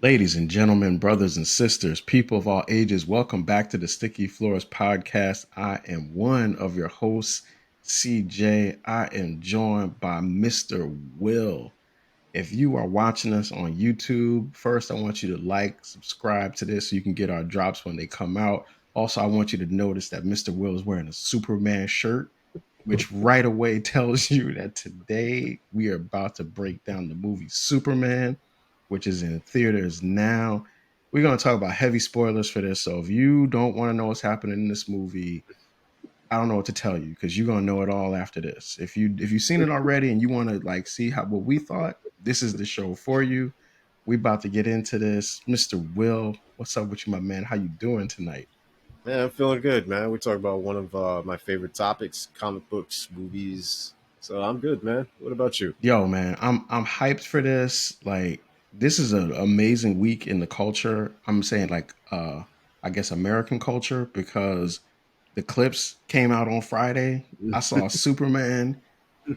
Ladies and gentlemen, brothers and sisters, people of all ages, welcome back to the Sticky Floors podcast. I am one of your hosts, CJ. I am joined by Mr. Will. If you are watching us on YouTube, first I want you to like, subscribe to this so you can get our drops when they come out. Also, I want you to notice that Mr. Will is wearing a Superman shirt, which right away tells you that today we are about to break down the movie Superman, which is in theaters now. We're going to talk about heavy spoilers for this. So if you don't want to know what's happening in this movie, I don't know what to tell you because you're gonna know it all after this. If you've seen it already and you want to like see how what we thought, this is the show for you. We about to get into this. Mr. Will, what's up with you, my man? How you doing tonight? Man, I'm feeling good, man. We talked about one of my favorite topics, comic books, movies. So I'm good, man. What about you? Yo, man, I'm hyped for this. Like, this is an amazing week in the culture. I'm saying like I guess American culture because the clips came out on Friday. I saw Superman.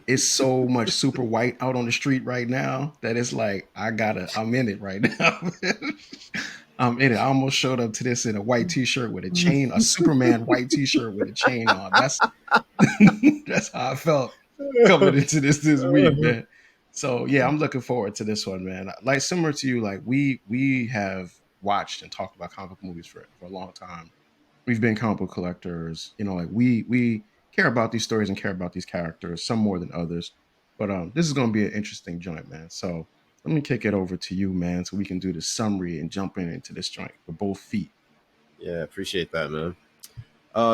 It's so much super white out on the street right now that it's like I'm in it right now. I'm in it. I almost showed up to this in a white t-shirt with a chain, a Superman white t-shirt with a chain on. That's that's how I felt coming into this week, man. So yeah, I'm looking forward to this one, man. Like similar to you, like we have watched and talked about comic book movies for a long time. We've been comic book collectors, like we care about these stories and care about these characters, some more than others. But this is gonna be an interesting joint, man. So let me kick it over to you, man, so we can do the summary and jump into this joint with both feet. Yeah, appreciate that, man.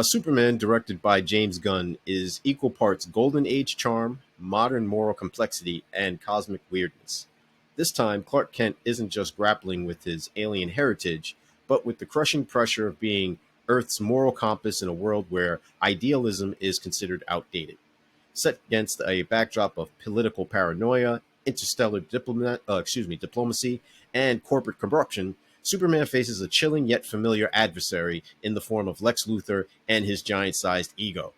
Superman, directed by James Gunn, is equal parts Golden Age charm, modern moral complexity, and cosmic weirdness. This time, Clark Kent isn't just grappling with his alien heritage, but with the crushing pressure of being Earth's moral compass in a world where idealism is considered outdated. Set against a backdrop of political paranoia, interstellar diplomacy, and corporate corruption, Superman faces a chilling yet familiar adversary in the form of Lex Luthor and his giant-sized ego.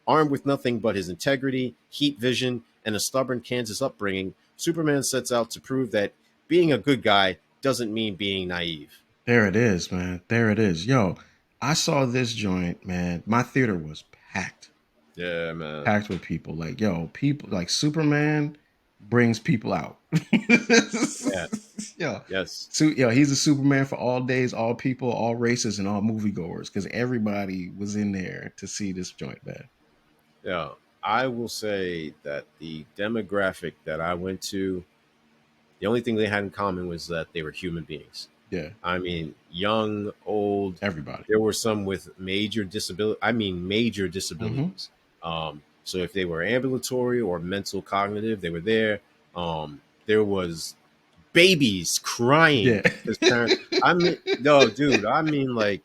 Armed with nothing but his integrity, heat vision, and a stubborn Kansas upbringing, Superman sets out to prove that being a good guy doesn't mean being naive. There it is, man. There it is. Yo, I saw this joint, man. My theater was packed. Yeah, man. Packed with people. Like, yo, people like Superman brings people out. Yeah. yo, Yes. he's a Superman for all days, all people, all races, and all moviegoers. Because everybody was in there to see this joint, man. Yeah. I will say that the demographic that I went to, the only thing they had in common was that they were human beings. Yeah, I mean, young, old. everybody. There were some with major disability. I mean, major Mm-hmm. disabilities. So if they were ambulatory or mental cognitive, they were there. There was babies crying Yeah. because parents. I mean, no, dude. I mean, like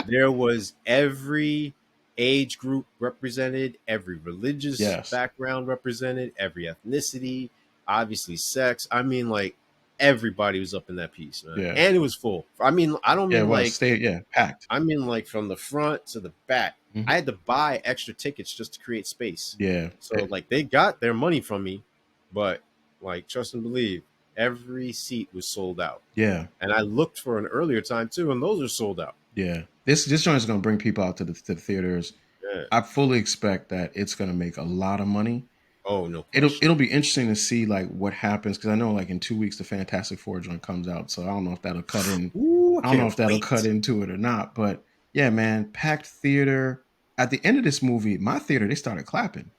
there was every age group represented, every religious yes. background represented, every ethnicity, obviously sex. I mean, like everybody was up in that piece, man, Yeah. and it was full. I mean, I don't Yeah, it mean was. like Stay, yeah, packed. I mean like from the front to the back. I Mm-hmm. had to buy extra tickets just to create space. Yeah. So like they got their money from me, but like trust and believe, every seat was sold out. Yeah. And I looked for an earlier time too, and those are sold out. Yeah. This joint is gonna bring people out to the theaters. Yeah. I fully expect that it's gonna make a lot of money. Oh, no It'll question. it'll be interesting to see like what happens because I know like in 2 weeks the Fantastic Four joint comes out, so I don't know if that'll cut in. Ooh, I I don't know can't if that'll cut wait. into it or not, but yeah, man, packed theater. At the end of this movie, my theater they started clapping.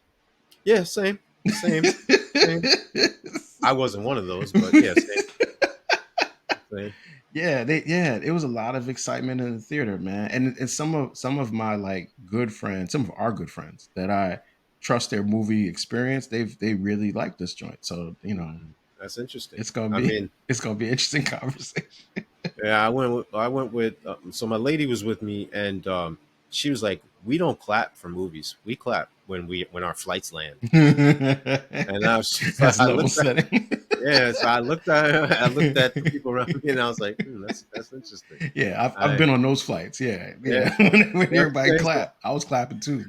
Yeah, same, same, same. I wasn't one of those, but yeah, same, same. It was a lot of excitement in the theater, man. And some of my like good friends, some of our good friends that I trust their movie experience, they really like this joint. So, That's interesting. it's gonna I be mean, it's gonna be an interesting conversation. yeah, I went with so my lady was with me, and she was like, "We don't clap for movies. We clap when our flights land." And I was, That's I level looked at setting. yeah, so I looked at her, I looked at the people around me, and I was like, that's interesting. Yeah, I've I been on those flights. Yeah, Yeah, yeah. When yeah, everybody okay, so clap, I was clapping too.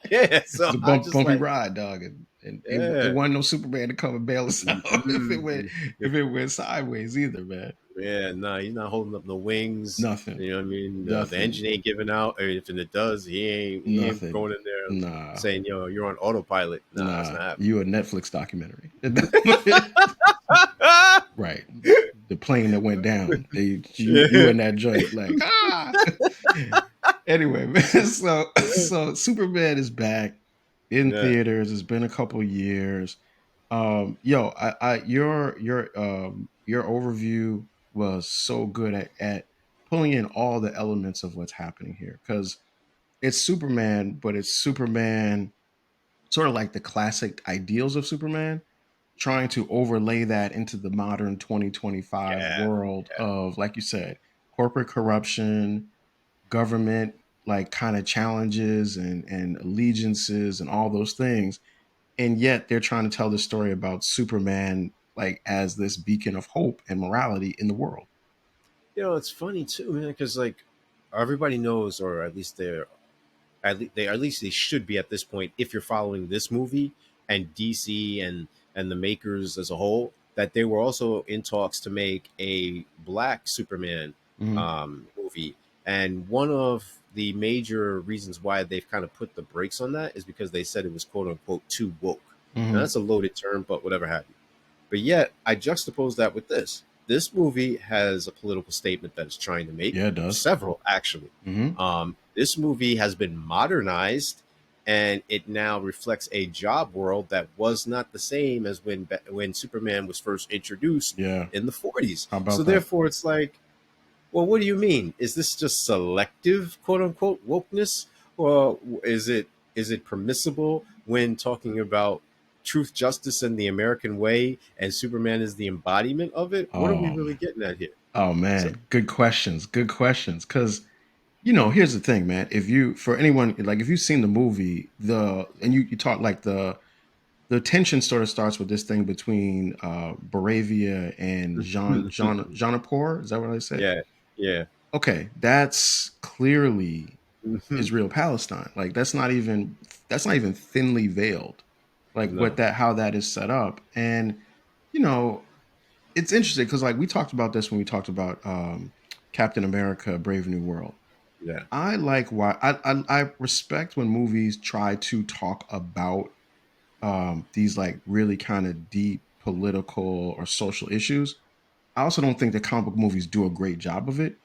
yeah, This so is a I just bumpy like ride, dog, and it yeah. wasn't no Superman to come and bail us out if it went Mhm. if it went sideways either, man. Yeah, nah, he's not holding up no wings. Nothing. You know what I mean? The Nothing. engine ain't giving out, or if it does, he ain't Nothing. going in there Nah. saying, "Yo, you're on autopilot." Nah, that's Nah. not happening. You a Netflix documentary. Right. The plane that went down. You Yeah. in that joint like anyway, man. So Superman is back in Yeah. theaters. It's been a couple years. Yo, your overview was so good at pulling in all the elements of what's happening here because it's Superman, but it's Superman sort of like the classic ideals of Superman, trying to overlay that into the modern 2025 Yeah. world of, like you said, corporate corruption, government like kind of challenges and allegiances and all those things. And yet they're trying to tell the story about Superman like as this beacon of hope and morality in the world. It's funny too, man, because like everybody knows, or at least at least they should be at this point, if you're following this movie and DC and the makers as a whole, that they were also in talks to make a black Superman Hmm. movie. And one of the major reasons why they've kind of put the brakes on that is because they said it was quote unquote too woke. And Hmm. that's a loaded term, but whatever have you. But yet, I juxtapose that with this. This movie has a political statement that it's trying to make, Yeah, it does. several actually. Hmm. This movie has been modernized, and it now reflects a job world that was not the same as when Superman was first introduced Yeah. in the 40s. How So about that? therefore, it's like, well, what do you mean? Is this just selective, quote unquote, wokeness, or is it permissible when talking about truth, justice, and the American way, and Superman is the embodiment of it? What are we Oh really man. getting at here? Oh So, man. Good questions. Good questions. Because here's the thing, man. If you for anyone like if you've seen the movie, you talk like the tension sort of starts with this thing between Baravia and Jean Is that what I said? yeah, yeah, Okay, that's clearly Mhm. Israel Palestine. Like that's not even thinly veiled. Like what No, that how that is set up, and you know it's interesting because like we talked about this when we talked about Captain America: Brave New World. yeah, I like why I respect when movies try to talk about these like really kind of deep political or social issues. I also don't think that comic book movies do a great job of it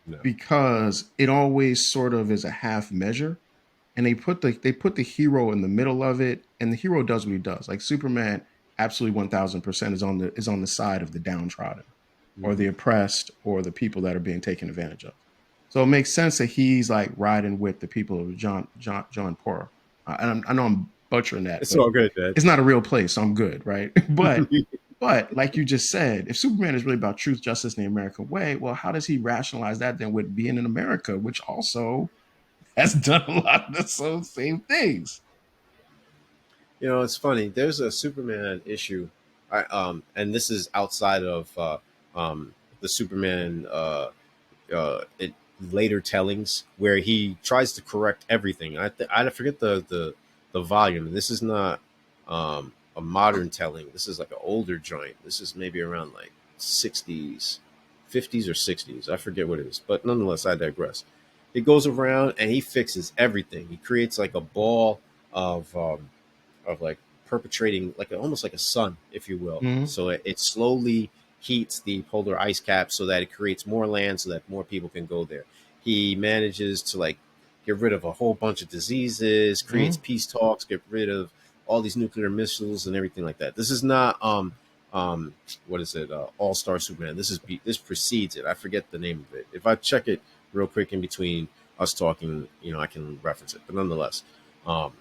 no. because it always sort of is a half measure, and they put the hero in the middle of it, and the hero does what he does. Like Superman, absolutely 1,000% is on the side of the downtrodden, or the Hmm. oppressed, or the people that are being taken advantage of. So it makes sense that he's like riding with the people of John Poor. I know I'm butchering that, It's but all good, Dad. it's not a real place, so I'm good, right? But like you just said, if Superman is really about truth, justice, and the American way, well, how does he rationalize that then with being in America, which also has done a lot of the same things? It's funny. There's a Superman issue, and this is outside of um, the Superman it, later tellings where he tries to correct everything. I forget the volume. This is not a modern telling. This is like an older joint. This is maybe around like 60s, 50s or 60s. I forget what it is, but nonetheless, I digress. He goes around and he fixes everything. He creates like a ball of like perpetrating like almost like a sun, if you will. Hmm. So it slowly heats the polar ice cap so that it creates more land so that more people can go there. He manages to like get rid of a whole bunch of diseases, creates Hmm. peace talks, get rid of all these nuclear missiles and everything like that. This is not what is it? All Star Superman. This precedes it. I forget the name of it. If I check it real quick in between us talking, I can reference it. But nonetheless, um,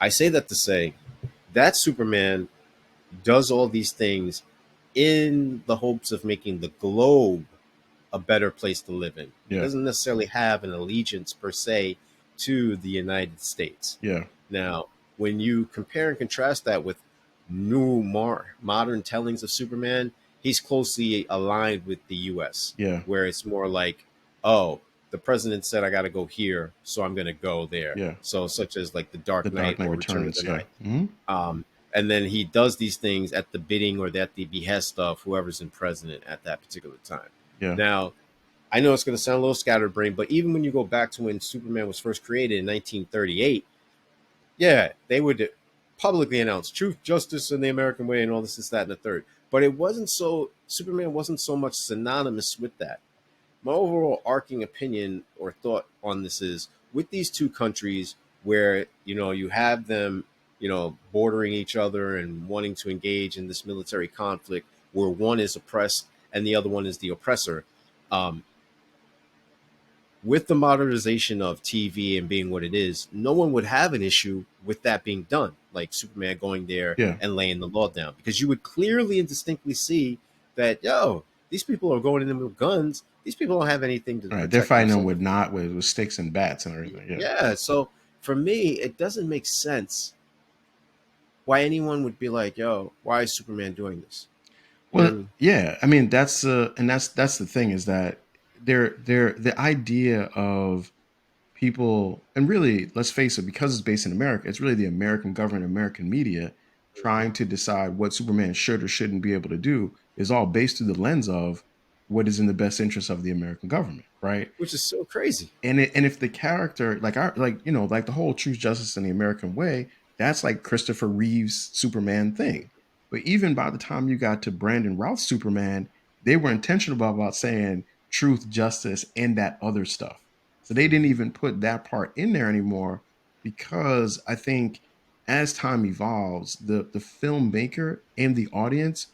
I say that to say that Superman does all these things in the hopes of making the globe a better place to live in. He Yeah. doesn't necessarily have an allegiance per se to the United States. Yeah. Now, when you compare and contrast that with more modern tellings of Superman, he's closely aligned with the US, Yeah. where it's more like, oh, the president said I got to go here, so I'm going to go there. Yeah. So, such as like The The Dark Dark Knight Knight or Return of the Returns. Yeah. Night. Hmm. and then he does these things at the bidding or at the behest of whoever's in president at that particular time. Yeah. Now, I know it's going to sound a little scatterbrained, but even when you go back to when Superman was first created in 1938, yeah, they would publicly announce truth, justice, and the American way, and all this, that, and the third. But it wasn't so. Superman wasn't so much synonymous with that. My overall arcing opinion or thought on this is with these two countries where you have them bordering each other and wanting to engage in this military conflict where one is oppressed and the other one is the oppressor. Um, with the modernization of TV and being what it is, no one would have an issue with that being done, like Superman going there Yeah. and laying the law down, because you would clearly and distinctly see that, these people are going in with guns. These people don't have anything to All right. They're protect fighting them themselves. with not with sticks and bats and everything. Yeah. Yeah. So for me, it doesn't make sense why anyone would be like, yo, why is Superman doing this? You know what Well, I mean? yeah. I mean, that's the thing is that they're the idea of people, and really, let's face it, because it's based in America, it's really the American government, American media trying to decide what Superman should or shouldn't be able to do is all based through the lens of what is in the best interest of the American government, right? Which is so crazy. And if the character like the whole truth, justice, and the American way, that's like Christopher Reeve's Superman thing. But even by the time you got to Brandon Routh's Superman, they were intentional about saying truth, justice, and that other stuff. So they didn't even put that part in there anymore, because I think as time evolves, the filmmaker and the audience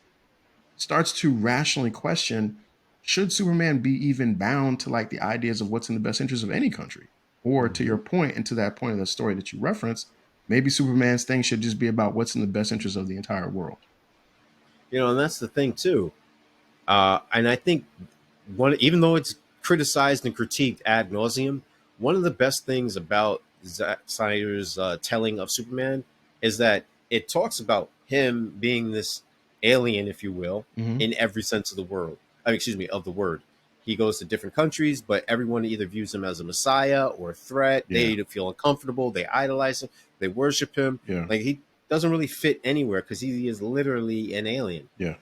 starts to rationally question, should Superman be even bound to like the ideas of what's in the best interest of any country? Or to Mm-hmm. your point, and to that point of the story that you referenced, maybe Superman's thing should just be about what's in the best interest of the entire world. And that's the thing too. And I think even though it's criticized and critiqued ad nauseum, one of the best things about Zack Snyder's telling of Superman is that it talks about him being this alien, if you will, Mm-hmm. in every sense of the world. I mean, excuse me, of the word. He goes to different countries, but everyone either views him as a messiah or a threat. They Yeah. either feel uncomfortable, they idolize him, they worship him. Yeah. Like he doesn't really fit anywhere because he is literally an alien. Yeah.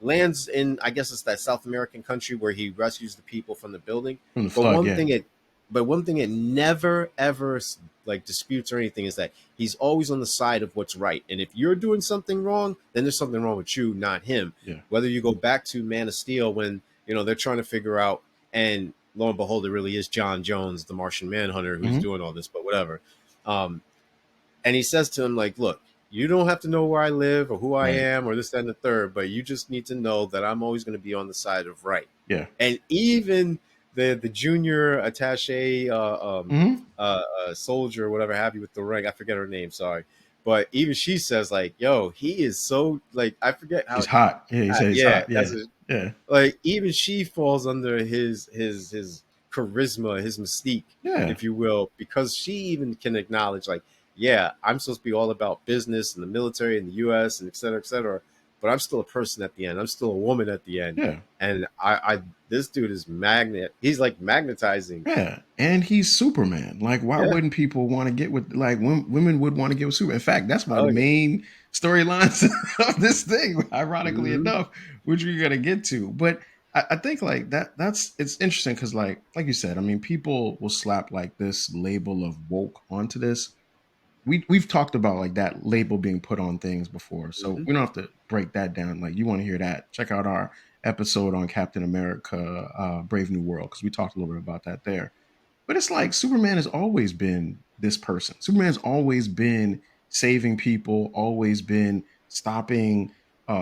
Lands in, I guess it's that South American country where he rescues the people from the building. From the But flood, one yeah. thing it but one thing it never ever like disputes or anything is that he's always on the side of what's right. And if you're doing something wrong, then there's something wrong with you, not him. Yeah. Whether you go back to Man of Steel when, they're trying to figure out, and lo and behold, it really is John Jones, the Martian Manhunter, who's Mm-hmm. doing all this, but whatever. Um, and he says to him, like, look, you don't have to know where I live or who I Right. am or this, that, and the third, but you just need to know that I'm always going to be on the side of right. Yeah. And even the junior attache Mm-hmm. soldier, whatever have you, with the rank, I forget her name, sorry. But even she says, like, yo, he is so, like, I forget how, He's hot. Yeah, he said he's yeah, hot. that's Yeah. it. Yeah. Like, even she falls under his charisma, his mystique, Yeah. if you will, because she even can acknowledge, like, yeah, I'm supposed to be all about business and the military and the U.S. and et cetera, but I'm still a person at the end. I'm still a woman at the end, Yeah. and I this dude is magnet. He's like magnetizing. Yeah, and he's Superman. Like, why Yeah, wouldn't people want to get with like women would want to get with Superman? In fact, that's one of oh the yeah. main storylines of this thing. Ironically Mm-hmm. enough, which we're gonna get to, but I think like that. That's it's interesting because like you said, I mean, people will slap like this label of woke onto this. We've talked about like that label being put on things before, so Mm-hmm. we don't have to break that down. Like, you want to hear that, check out our episode on Captain America, Brave New World, because we talked a little bit about that there. But it's like Superman has always been this person. Superman's always been saving people, always been stopping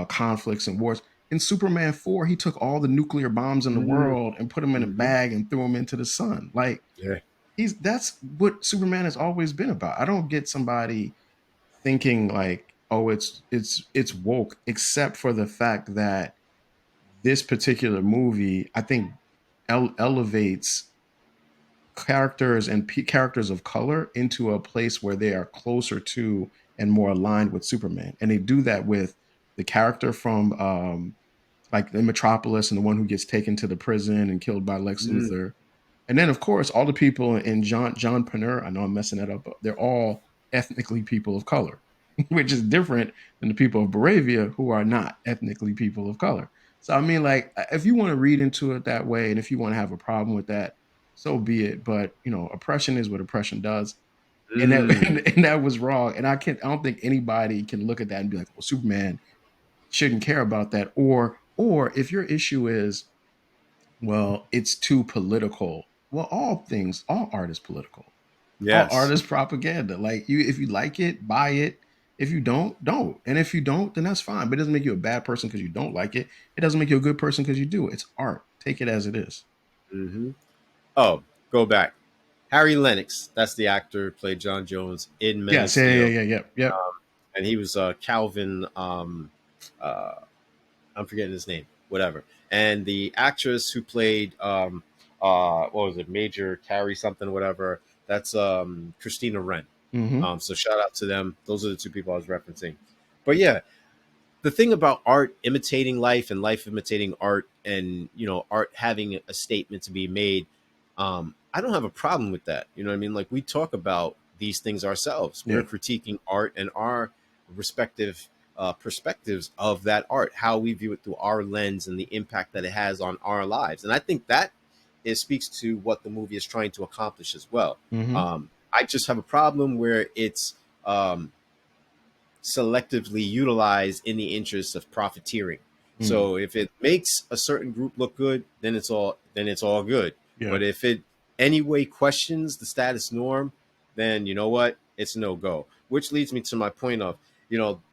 conflicts and wars. In Superman 4, he took all the nuclear bombs in the Mm-hmm. world and put them in a Mm-hmm. bag and threw them into the sun. Like, Yeah. he's that's what Superman has always been about. I don't get somebody thinking like, oh, it's woke, except for the fact that this particular movie, I think, elevates characters and characters of color into a place where they are closer to and more aligned with Superman. And they do that with the character from like the Metropolis, and the one who gets taken to the prison and killed by Lex Mm-hmm. Luthor. And then of course all the people in John Penner, I know I'm messing that up, but they're all ethnically people of color. which is different than the people of Moravia who are not ethnically people of color. So I mean, like, if you want to read into it that way, and if you want to have a problem with that, so be it. But oppression is what oppression does, and that Mm, and that was wrong. And I don't think anybody can look at that and be like, well, Superman shouldn't care about that, or if your issue is, well, it's too political. Well, all art is political. All art yes. is propaganda. Like, if you like it, buy it. If you don't. And if you don't, then that's fine. But it doesn't make you a bad person because you don't like it. It doesn't make you a good person because you do. It's art. Take it as it is. Hmm. Oh, go back. Harry Lennox, that's the actor who played John Jones in Men of Yes. Yeah. Yeah. Steel, Yeah. Yeah. Yep. and he was Calvin. Uh, I'm forgetting his name. Whatever. And the actress who played what was it, Major Carrie something, whatever. That's Christina Wren. Mm-hmm. So shout out to them. Those are the two people I was referencing. But yeah, the thing about art imitating life and life imitating art, and art having a statement to be made, I don't have a problem with that. You know what I mean? Like, we talk about these things ourselves. We're Yeah. critiquing art and our respective perspectives of that art, how we view it through our lens and the impact that it has on our lives. And I think that it speaks to what the movie is trying to accomplish as well. Mm-hmm. I just have a problem where it's um, selectively utilized in the interest of profiteering. Mm. So if it makes a certain group look good, then it's all good. Yeah. But if it anyway questions the status norm, then you know what? It's no go. Which leads me to my point of,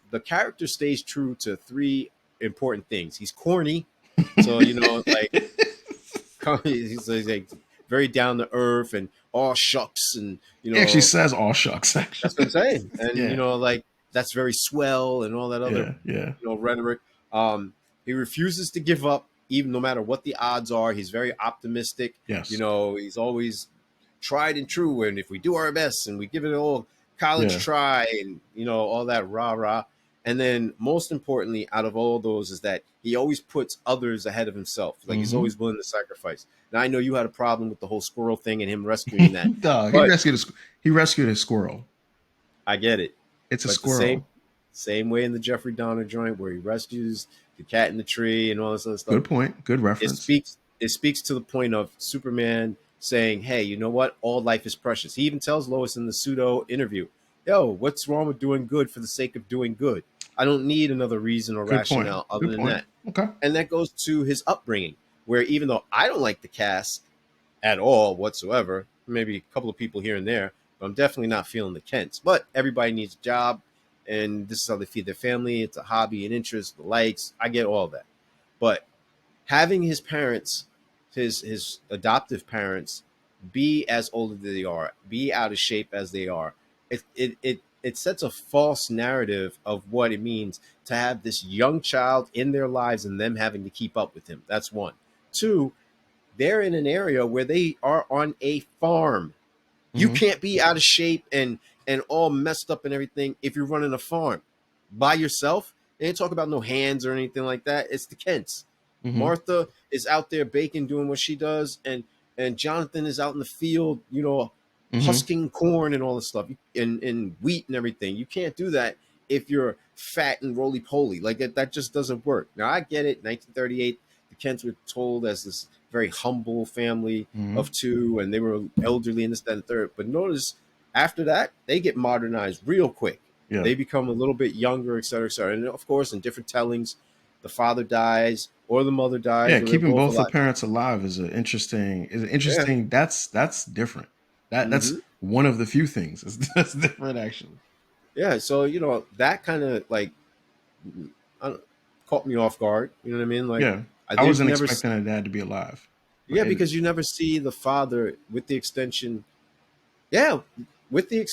the character stays true to three important things. He's corny, so like he's like very down to earth and all shucks, and He actually says all shucks, that's what I'm actually. saying. And Yeah. like that's very swell and all that other Yeah. Yeah. rhetoric. He refuses to give up, even no matter what the odds are. He's very optimistic. Yes. He's always tried and true. And if we do our best and we give it a little college Yeah. try, and all that rah rah. And then most importantly, out of all those, is that he always puts others ahead of himself. Like, he's Mm-hmm. always willing to sacrifice. Now I know you had a problem with the whole squirrel thing and him rescuing that, Dog, but he rescued a squirrel. I get it. It's a But the same squirrel. same way in the Jeffrey Dahmer joint where he rescues the cat in the tree and all this other stuff, Good point. Good reference. it speaks to the point of Superman saying, "Hey, you know what? All life is precious." He even tells Lois in the pseudo interview, "Yo, what's wrong with doing good for the sake of doing good? I don't need another reason or Good point. rationale other Good than point. that." Okay. And that goes to his upbringing, where even though I don't like the cast at all whatsoever, maybe a couple of people here and there, but I'm definitely not feeling the Kents. But everybody needs a job, and this is how they feed their family. It's a hobby and interest, the likes. I get all that. But having his parents, his adoptive parents, be as old as they are, be out of shape as they are, it sets a false narrative of what it means to have this young child in their lives and them having to keep up with him. That's one. Two, they're in an area where they are on a farm. You Mm-hmm. can't be out of shape and all messed up and everything if you're running a farm by yourself. They ain't talk about no hands or anything like that. It's the Kents. Mm-hmm. Martha is out there baking, doing what she does, and Jonathan is out in the field, Mm-hmm. husking corn and all this stuff, and wheat and everything. You can't do that if you're fat and roly poly. Like, that just doesn't work. Now I get it. 1938, the Kents were told as this very humble family Mm-hmm. of two, and they were elderly and this, that, and third. But notice after that, they get modernized real quick. Yeah. They become a little bit younger, et cetera, et cetera. And of course, in different tellings, the father dies or the mother dies Yeah. or they're Keeping both both the alive. parents alive is an interesting. Is an Yeah. interesting. That's different. That's Hmm. one of the few things that's different, actually. Yeah. So, that kind of like I don't- caught me off guard. You know what I mean? Like, Yeah. I I didn't wasn't never, expecting a dad to be alive. yeah, And because you never see the father with the extension. Yeah. With the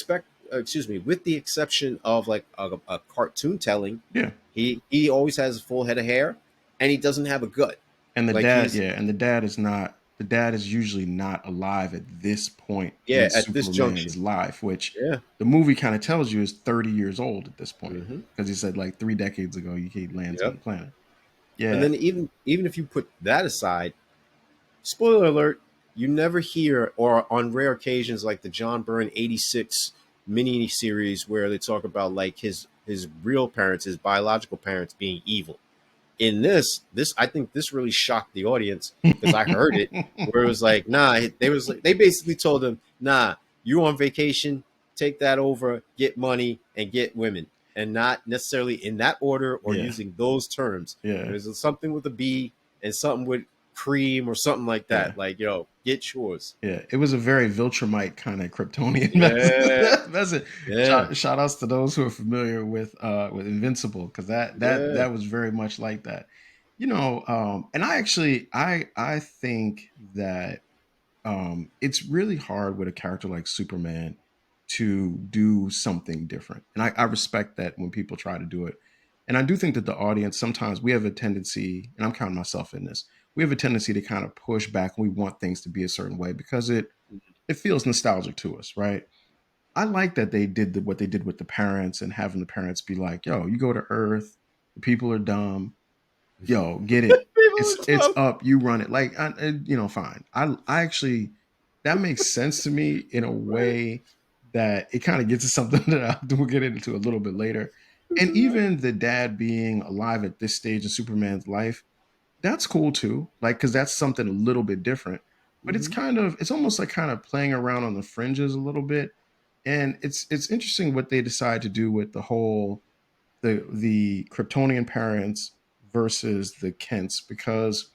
with the exception of like a cartoon telling, yeah. he always has a full head of hair and he doesn't have a gut. And Like, he's, the dad is not, the dad is usually not alive at this point yeah, in at this Superman's junction. life, which Yeah. the movie kind of tells you is 30 years old at this point. Hmm. Because he said like 3 decades ago he lands on Yep. the planet. And Yeah. then even if you put that aside, spoiler alert, you never hear, or on rare occasions like the John Byrne 86 mini series where they talk about like his real parents, his biological parents being evil. In this I think this really shocked the audience because I heard it where it was like, nah, they basically told him, nah, you on vacation, take that over, get money and get women, and not necessarily in that order or Yeah, using those terms. yeah, There's something with a B and something with cream or something like yeah. that. Like, yo, get yours. Yeah, it was a very Viltrumite kind of Kryptonian Yeah, message. yeah, Shout outs to those who are familiar with Invincible, because yeah. that was very much like that. And I think that it's really hard with a character like Superman to do something different. And I respect that when people try to do it. And I do think that the audience, sometimes we have a tendency, and I'm counting myself in this, we have a tendency to kind of push back and we want things to be a certain way because it feels nostalgic to us, right? I like that they did what they did with the parents and having the parents be like, yo, you go to Earth, the people are dumb, yo, get it. People are It's tough. up. You run it. Like, fine. I actually that makes sense to me in a Right. way that it kind of gets to something that we'll get into a little bit later. And Right. even the dad being alive at this stage of Superman's life, that's cool too. Like, because that's something a little bit different. But Mm-hmm. it's almost like kind of playing around on the fringes a little bit. And it's interesting what they decide to do with the whole the Kryptonian parents versus the Kents, because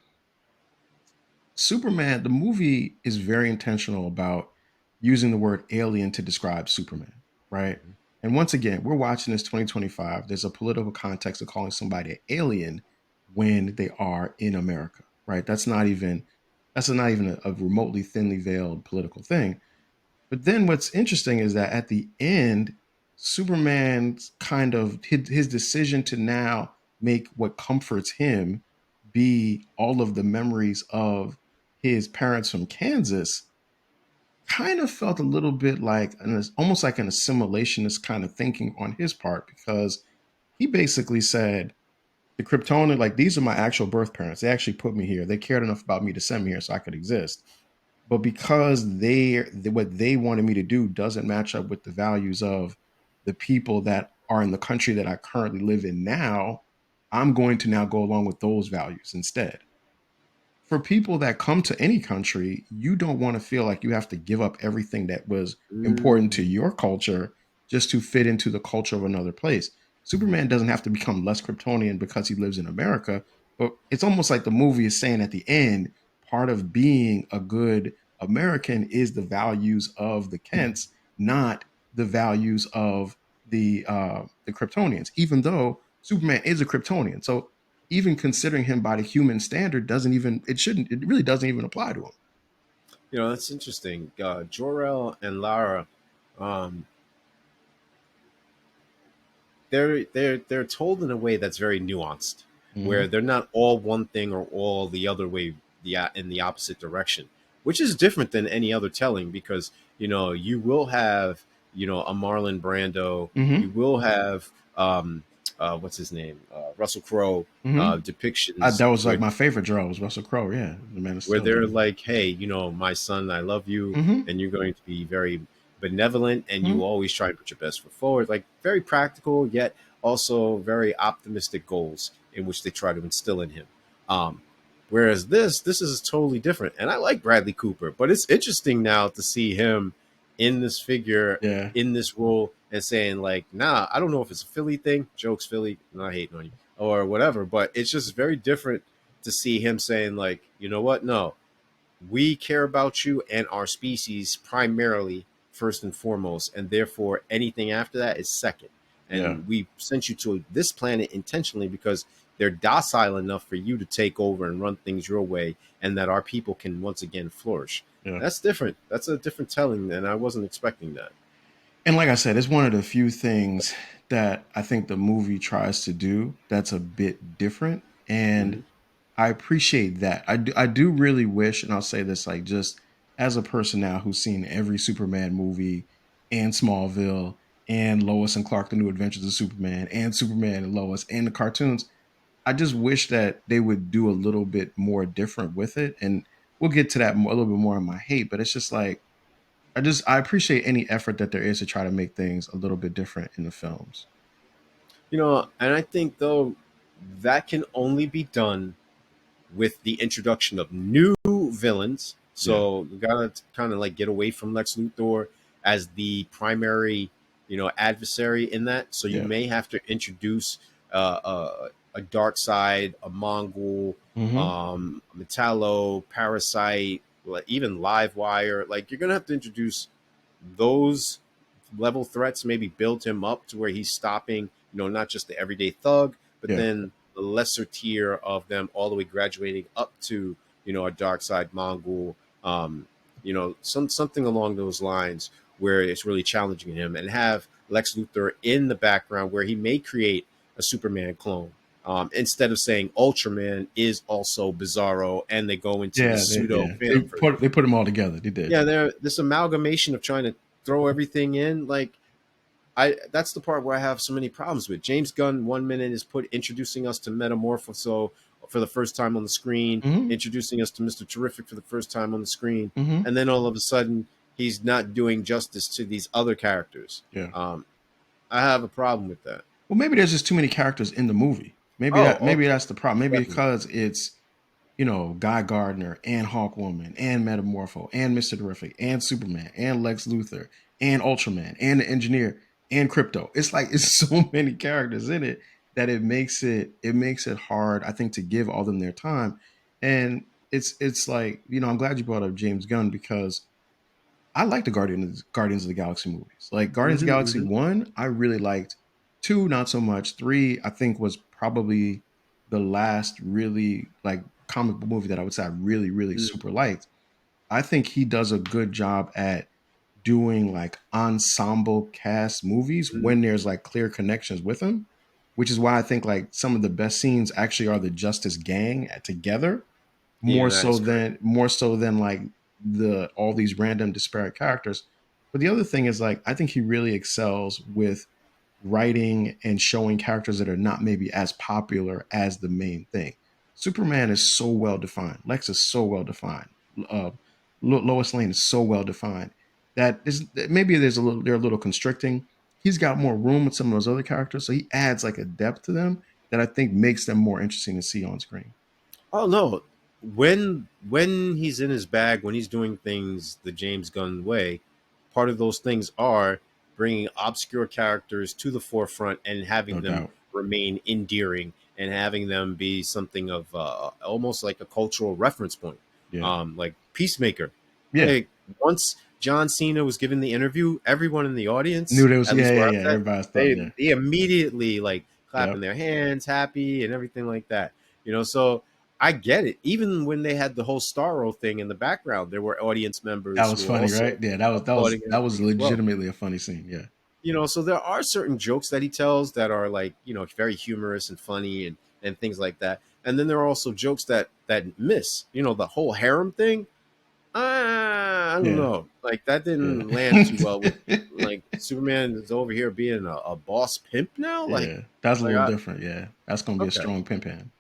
Superman, the movie is very intentional about using the word alien to describe Superman, right? And once again, we're watching this 2025. There's a political context of calling somebody an alien when they are in America, right? That's not even a remotely thinly veiled political thing. But then what's interesting is that at the end, Superman's kind of his decision to now make what comforts him be all of the memories of his parents from Kansas kind of felt a little bit like almost like an assimilationist kind of thinking on his part, because he basically said the Kryptonian, like, these are my actual birth parents. They actually put me here. They cared enough about me to send me here so I could exist. But because what they wanted me to do doesn't match up with the values of the people that are in the country that I currently live in now, I'm going to now go along with those values instead. For people that come to any country, you don't want to feel like you have to give up everything that was important to Mm-hmm. your culture just to fit into the culture of another place. Superman doesn't have to become less Kryptonian because he lives in America, but it's almost like the movie is saying at the end, part of being a good American is the values of the Kents, not the values of the Kryptonians, even though Superman is a Kryptonian. So even considering him by the human standard it really doesn't even apply to him. You know, that's interesting. Jor-El and Lara, um, they're told in a way that's very nuanced, where Hmm. they're not all one thing or all the other way, in the opposite direction, which is different than any other telling because you will have a Marlon Brando, you Hmm. will have what's his name, Russell Crowe, Hmm. depictions That was like where my favorite Joe was Russell Crowe. Yeah, the Man of Steel. they're Yeah. like, hey, my son, I love you, Hmm. and you're going to be very benevolent, and you Hmm. always try to put your best foot forward. Like very practical, yet also very optimistic goals in which they try to instill in him. Um, whereas this is totally different, and I like Bradley Cooper, but it's interesting now to see him in this figure, Yeah. in this role, and saying like, nah, I don't know if it's a Philly thing, jokes Philly, I'm not hating on you or whatever, but it's just very different to see him saying like, you know what, no, we care about you and our species primarily first and foremost, and therefore anything after that is second. Yeah. And we sent you to this planet intentionally because they're docile enough for you to take over and run things your way, and that our people can once again flourish. Yeah. That's different. That's a different telling, and I wasn't expecting that. And like I said, it's one of the few things that I think the movie tries to do that's a bit different. And Mm-hmm. I appreciate that. I do really wish, and I'll say this like just as a person now who's seen every Superman movie and Smallville and Lois and Clark, The New Adventures of Superman and Superman and Lois and the cartoons, I just wish that they would do a little bit more different with it. And we'll get to that a little bit more in my hate, but it's just like I appreciate any effort that there is to try to make things a little bit different in the films. And I think though that can only be done with the introduction of new villains. Yeah, So we gotta kind of like get away from Lex Luthor as the primary, adversary in that. So you yeah. may have to introduce a dark side, a Mongol, Mm-hmm. Metallo, Parasite, even Livewire. Like you're gonna have to introduce those level threats, maybe build him up to where he's stopping, not just the everyday thug, but Yeah. then the lesser tier of them all the way graduating up to, a dark side Mongol, something along those lines where it's really challenging him and have Lex Luthor in the background where he may create a Superman clone. Instead of saying Ultraman is also Bizarro and they go into the Yeah, pseudo yeah. They Phantom version. put them all together. They did. Yeah, they're this amalgamation of trying to throw everything in. Like that's the part where I have so many problems with. James Gunn 1 minute is introducing us to Metamorphoso for the first time on the screen, Mm-hmm. introducing us to Mr. Terrific for the first time on the screen, Mm-hmm. and then all of a sudden he's not doing justice to these other characters. Yeah. Um, I have a problem with that. Well, maybe there's just too many characters in the movie. Oh, Maybe that's the problem. Maybe definitely. because it's Guy Gardner and Hawkwoman and Metamorpho and Mister Terrific and Superman and Lex Luthor and Ultraman and the Engineer and Crypto. It's like it's so many characters in it that it makes it hard, I think, to give all them their time. And it's like I'm glad you brought up James Gunn because I like the Guardians of the Galaxy movies. Like Guardians of the Hmm, Galaxy hmm. 1, I really liked. 2, not so much. 3, I think was probably the last really like comic book movie that I would say I really, really super liked. I think he does a good job at doing like ensemble cast movies Hmm. when there's like clear connections with him, which is why I think like some of the best scenes actually are the Justice Gang together Yeah, more that so is correct. than like the all these random disparate characters. But the other thing is like I think he really excels with writing and showing characters that are not maybe as popular as the main thing. Superman is so well defined. Lex is so well defined. Uh, Lois Lane is so well defined that maybe they're a little constricting. He's got more room with some of those other characters, so he adds like a depth to them that I think makes them more interesting to see on screen. Oh no, when he's in his bag, when he's doing things the James Gunn way, part of those things are bringing obscure characters to the forefront and No having them doubt. remain endearing and having them be something of almost like a cultural reference point. Yeah. Like Peacemaker. Yeah. Like once John Cena was given the interview, everyone in the Knew audience, there was at yeah, least yeah, where I yeah. sat, Everybody's thought, they yeah. they immediately like clapping Yep. their hands, happy, and everything like that. So I get it. Even when they had the whole Starro thing in the background, there were audience That members was who were funny, right? also Yeah, applauding that was everything as well. legitimately a funny scene. Yeah. So there are certain jokes that he tells that are like, very humorous and funny and things like that. And then there are also jokes that miss. The whole harem thing. I don't Yeah. know. Like that Yeah. didn't land too well with like Superman is over here being a boss pimp now. Like, Yeah. That's a like little I different. Yeah. That's gonna be a okay, strong pimp hand.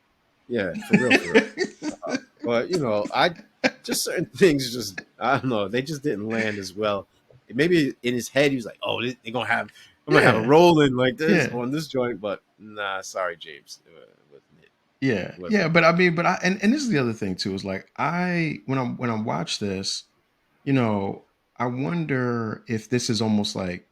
yeah, for real, for real. But I just certain things just I don't know. They just didn't land as well. Maybe in his head he was like, "Oh, they're gonna have I'm gonna have a Yeah. rolling like this Yeah. on this joint," but nah, sorry, James, it wasn't it. Yeah. It wasn't Yeah. it. But I mean, and this is the other thing too, is like when I watch this, you know, I wonder if this is almost like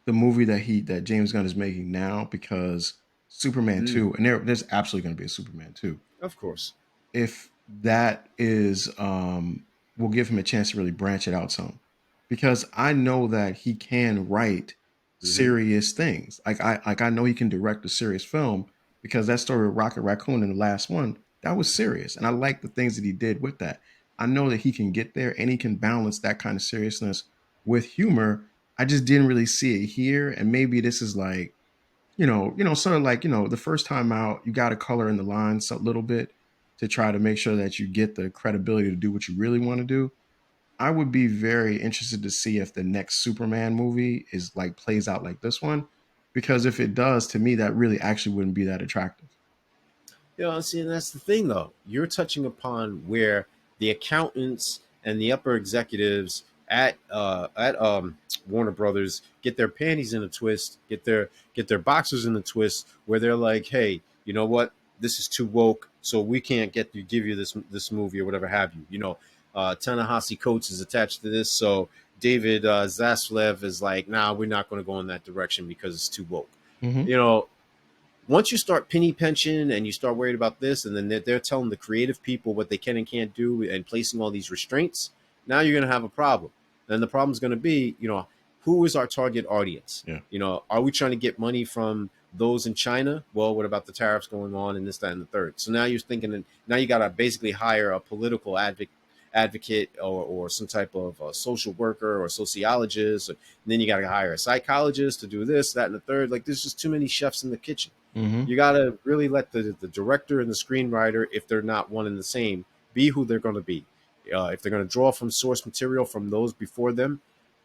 the movie that James Gunn is making now because Superman Mm, 2, and there's absolutely gonna be a Superman 2. of course. If that is will give him a chance to really branch it out some because I know that he can write Hmm. serious things I know he can direct a serious film because that story with Rocket Raccoon in the last one that was serious and I like the things that he did with that. I know that he can get there and he can balance that kind of seriousness with humor. I just didn't really see it here, and maybe this is like sort of like, the first time out, you got to color in the lines a little bit to try to make sure that you get the credibility to do what you really want to do. I would be very interested to see if the next Superman movie is like plays out like this one, because if it does, to me, that really actually wouldn't be that attractive. See, and that's the thing, though. You're touching upon where the accountants and the upper executives at Warner Brothers get their panties in a twist, get their boxers in a twist, where they're like, hey, you know what, this is too woke, so we can't give you this movie or whatever have you. Ta-Nehisi Coates is attached to this, so David Zaslav is like, nah, we're not going to go in that direction because it's too woke. Hmm. You know, once you start penny pension and you start worried about this, and then they're telling the creative people what they can and can't do and placing all these restraints, now you're going to have a problem. And the problem is going to be, who is our target audience? Yeah. Are we trying to get money from those in China? Well, what about the tariffs going on and this, that, and the third? So now you're thinking, now you got to basically hire a political advocate or some type of social worker or sociologist. And then you got to hire a psychologist to do this, that, and the third. Like, there's just too many chefs in the kitchen. Hmm. You got to really let the director and the screenwriter, if they're not one and the same, be who they're going to be. If they're going to draw from source material from those before them,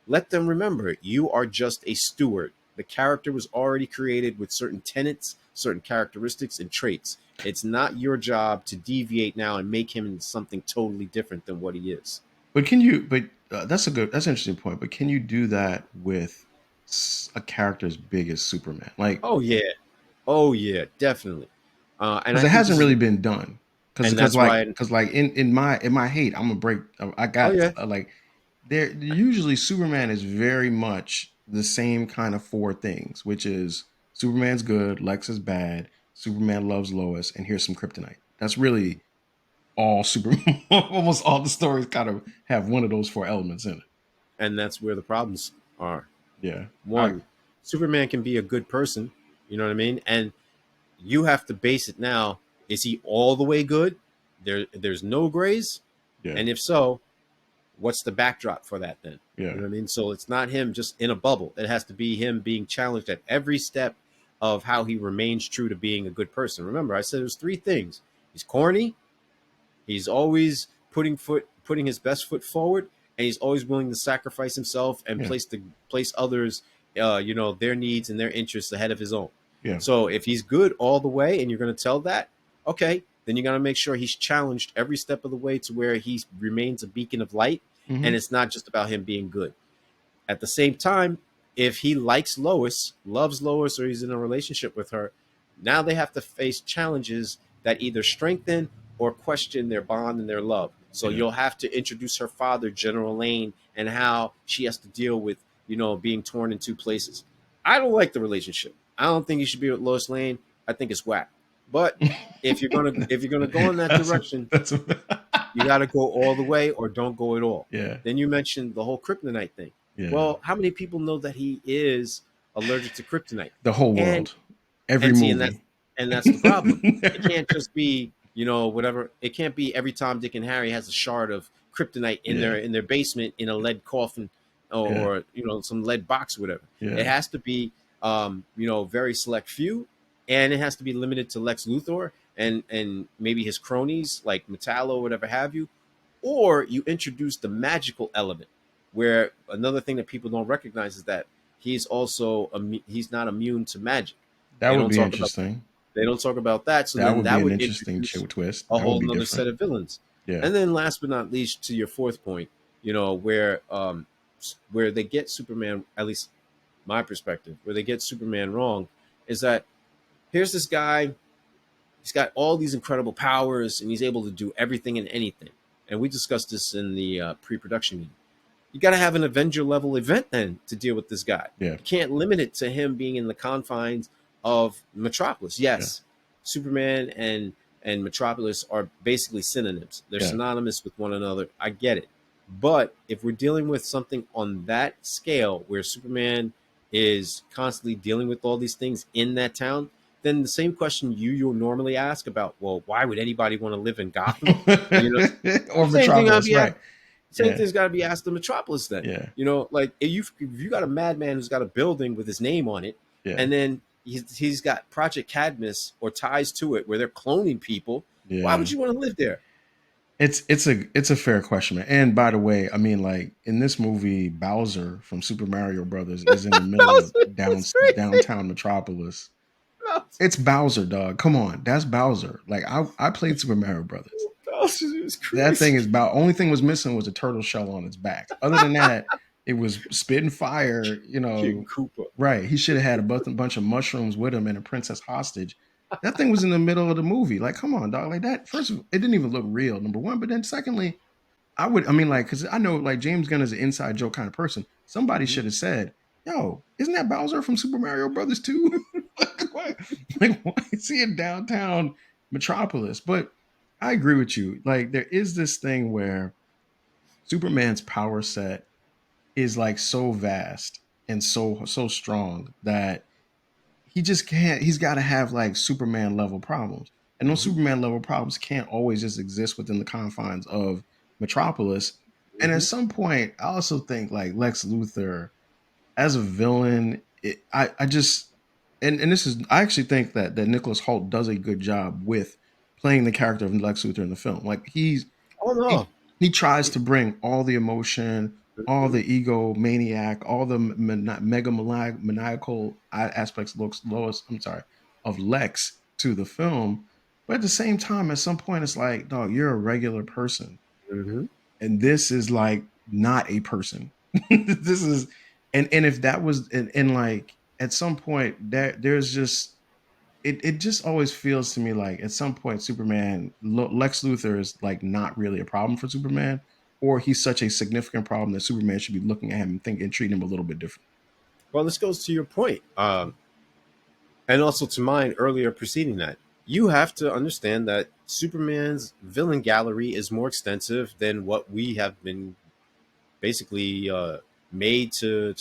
let them remember you are just a steward. The character was already created with certain tenets, certain characteristics, and traits. It's not your job to deviate now and make him into something totally different than what he is. But can you? But that's an interesting point. But can you do that with a character as big as Superman? Like, Oh yeah, oh yeah, definitely. And because I it think hasn't this is, really been done. and that's why. Because like in my hate, I'm gonna break. I Oh got yeah, like there usually Superman is very much the same kind of four things, which is Superman's good, Lex is bad, Superman loves Lois, and here's some kryptonite. That's really all Superman. Almost all the stories kind of have one of those four elements in it. and that's where the problems are. Yeah, I One, Superman can be a good person. You know what I mean? And you have to base it now. Is he all the way good? There's no grays, yeah and if so, what's the backdrop for that then? You yeah know what I mean? So it's not him just in a bubble. It has to be him being challenged at every step of how he remains true to being a good person. Remember, I said there's three things. He's corny, he's always putting his best foot forward, and he's always willing to sacrifice himself and yeah place others, their needs and their interests ahead of his own. yeah. So if he's good all the way, and you're going to tell that, okay, then you got to make sure he's challenged every step of the way to where he remains a beacon of light, Hmm. and it's not just about him being good. At the same time, if he likes Lois, loves Lois, or he's in a relationship with her, now they have to face challenges that either strengthen or question their bond and their love. So Yeah. you'll have to introduce her father, General Lane, and how she has to deal with, being torn in two places. I don't like the relationship. I don't think you should be with Lois Lane. I think it's whack. But if you're gonna go in that that's direction, that's you got to go all the way or don't go at all. yeah Then you mentioned the whole kryptonite thing. yeah. Well, how many people know that he is allergic to kryptonite? The whole And world, every and see, and that's movie. and that's the problem. It can't just be, whatever. It can't be every Tom, Dick, and Harry has a shard of kryptonite in Yeah, their basement in a lead coffin, or, yeah, some lead box, or whatever. It yeah, has to be, very select few, and it has to be limited to Lex Luthor and maybe his cronies like Metallo or whatever have you, or you introduce the magical element, where another thing that people don't recognize is that he's not immune to magic. that They would don't be talk about interesting. that. So That then would be that an would interesting introduce twist. a That would whole be nother different. set of villains. Yeah, And then last but not least, to your fourth point, where they get Superman, at least my perspective, where they get Superman wrong, is that here's this guy. He's got all these incredible powers, and he's able to do everything and anything. And we discussed this in the pre-production meeting. You got to have an Avenger level event then to deal with this guy. yeah, You can't limit it to him being in the confines of Metropolis. yeah, Yes, Superman and Metropolis are basically synonyms. They're yeah. synonymous with one another. I get it. But if we're dealing with something on that scale where Superman is constantly dealing with all these things in that town, then the same question you'll normally ask about, well, why would anybody want to live in Gotham? You know, Or same thing I'll Metropolis, be right? same Yeah, thing's got to be asked of Metropolis then. yeah, Like if you got a madman who's got a building with his name on it, yeah, and then he's got Project Cadmus or ties to it where they're cloning people, why yeah. would you want to live there? It's a fair question, man. And by the way, I mean, like in this movie, Bowser from Super Mario Brothers is in the middle of That's crazy. downtown Metropolis. It's Bowser, dog. Come on, that's Bowser. Like I played Super Mario Brothers. else. It was That thing crazy. is about only thing was missing was a turtle shell on its back. Other than that, it was spitting fire. King Koopa. Right? He should have had bunch of mushrooms with him and a princess hostage. That thing was in the middle of the movie. Like, come on, dog. Like that. First of all, it didn't even look real. Number one, but then secondly, I mean, like, because I know like James Gunn is an inside joke kind of person. Somebody Mm-hmm. should have said, "Yo, isn't that Bowser from Super Mario Brothers 2?" Why is he in downtown Metropolis? But I agree with you. Like, there is this thing where Superman's power set is like so vast and so strong that he just can't. He's got to have like Superman level problems, and those Mm-hmm. Superman level problems can't always just exist within the confines of Metropolis. And at Mm-hmm. some point, I also think like Lex Luthor as a villain, I just and this is I actually think that Nicholas Hoult does a good job with playing the character of Lex Luthor in the film. Like Oh no. he tries to bring all the emotion, all Mm-hmm. the ego maniac, all the maniacal aspects looks Lois. I'm sorry, of Lex to the film, but at the same time, at some point, it's like, dog, you're a regular person, Mm-hmm. and this is like not a person. This is, and if that was, and like at some point, there's just it just always feels to me like at some point Superman Lex Luthor is like not really a problem for Superman, or he's such a significant problem that Superman should be looking at him and thinking and treating him a little bit different. Well, this goes to your point, and also to mine earlier preceding that. You have to understand that Superman's villain gallery is more extensive than what we have been basically made to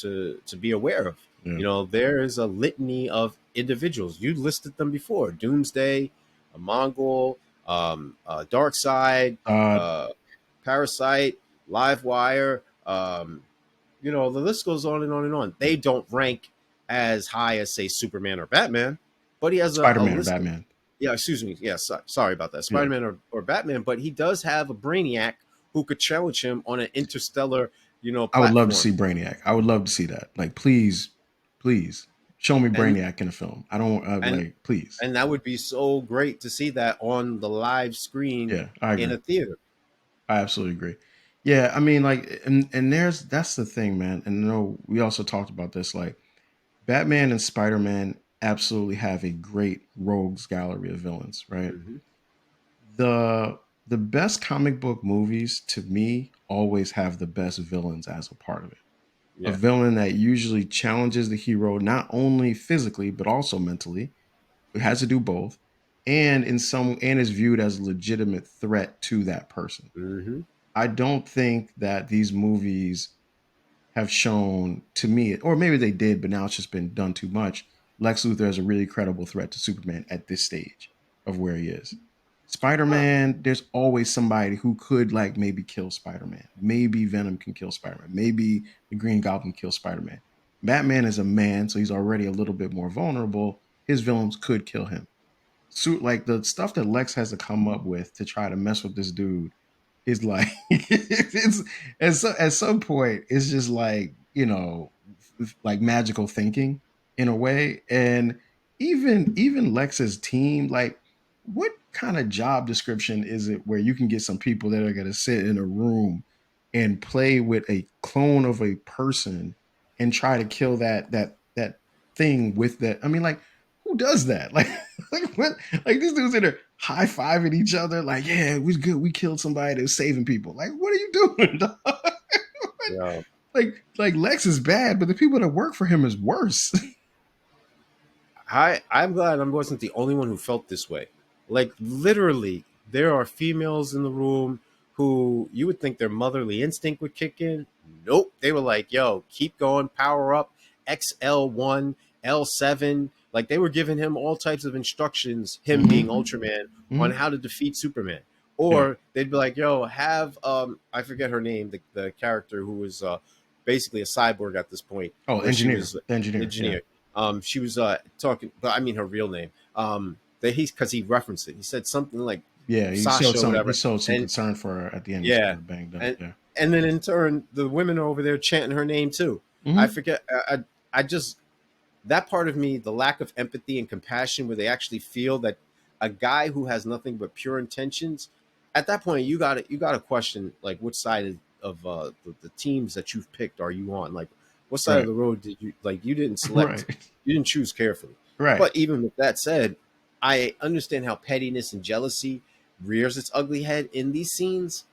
be aware of. Yeah. There is a litany of individuals. You listed them before: Doomsday, a Mongol, Darkseid, Uh uh, Parasite, Livewire. The list goes on and on and on. They don't rank as high as say Superman or Batman, but he has a Spider-Man or list of, Batman. yeah, excuse me. Yeah, sorry about that. Yeah. Spider-Man or Batman, but he does have a Brainiac who could challenge him on an interstellar, I would love to platform. see Brainiac. I would love to see that. Like, please show me And Brainiac in a film. I don't and like, please. and that would be so great to see that on the live screen Yeah, I in agree. a theater. I absolutely agree. Yeah, I mean, like, and that's the thing, man. And no, we also talked about this. Like, Batman and Spider Man absolutely have a great rogues gallery of villains, right? Hmm. The the best comic book movies to me always have the best villains as a part of it. A Yeah. villain that usually challenges the hero not only physically but also mentally. It has to do both, and is viewed as a legitimate threat to that person. Hmm. I don't think that these movies have shown to me, or maybe they did, but now it's just been done too much. Lex Luthor is a really credible threat to Superman at this stage of where he is. Spider Man, there's always somebody who could like maybe kill Spider Man. Maybe Venom can kill Spider Man. Maybe the Green Goblin kills Spider Man. Batman is a man, so he's already a little bit more vulnerable. His villains could kill him. So, like the stuff that Lex has to come up with to try to mess with this dude is like it's at some point it's just like like magical thinking in a way. And even Lex's team, like what kind of job description is it where you can get some people that are going to sit in a room and play with a clone of a person and try to kill that thing with that? I mean, like, who does that? Like what? Like these dudes in there high fiving each other, like, yeah, we good. We killed somebody that was saving people. Like, what are you doing, dog? Yeah. like Lex is bad, but the people that work for him is worse. I'm glad I wasn't the only one who felt this way. Like literally, there are females in the room who you would think their motherly instinct would kick in. Nope. They were like, yo, keep going, power up, XL1, L7. Like they were giving him all types of instructions, him being Mm-hmm. Ultraman, on Mm-hmm. how to defeat Superman. Yeah. Or they'd be like, yo, have I forget her name, the character who was basically a cyborg at this point, Oh, where she engineer, was the engineer. Yeah. engineer. She was talking, but I mean her real name. That because he referenced it. He said something like Yeah. Sasha or He whatever, showed some and concern for her at the end when she yeah, got banged up. and Yeah. and then in turn, the women are over there chanting her name too. I Mm-hmm. forget. I just that part of me, the lack of empathy and compassion, where they actually feel that a guy who has nothing but pure intentions at that point you got to question like which side of the teams that you've picked are you on? Like, what side of Right. the road did you like? You didn't select, Right. you didn't choose carefully. Right. But even with that said, I understand how pettiness and jealousy rears its ugly head in these scenes,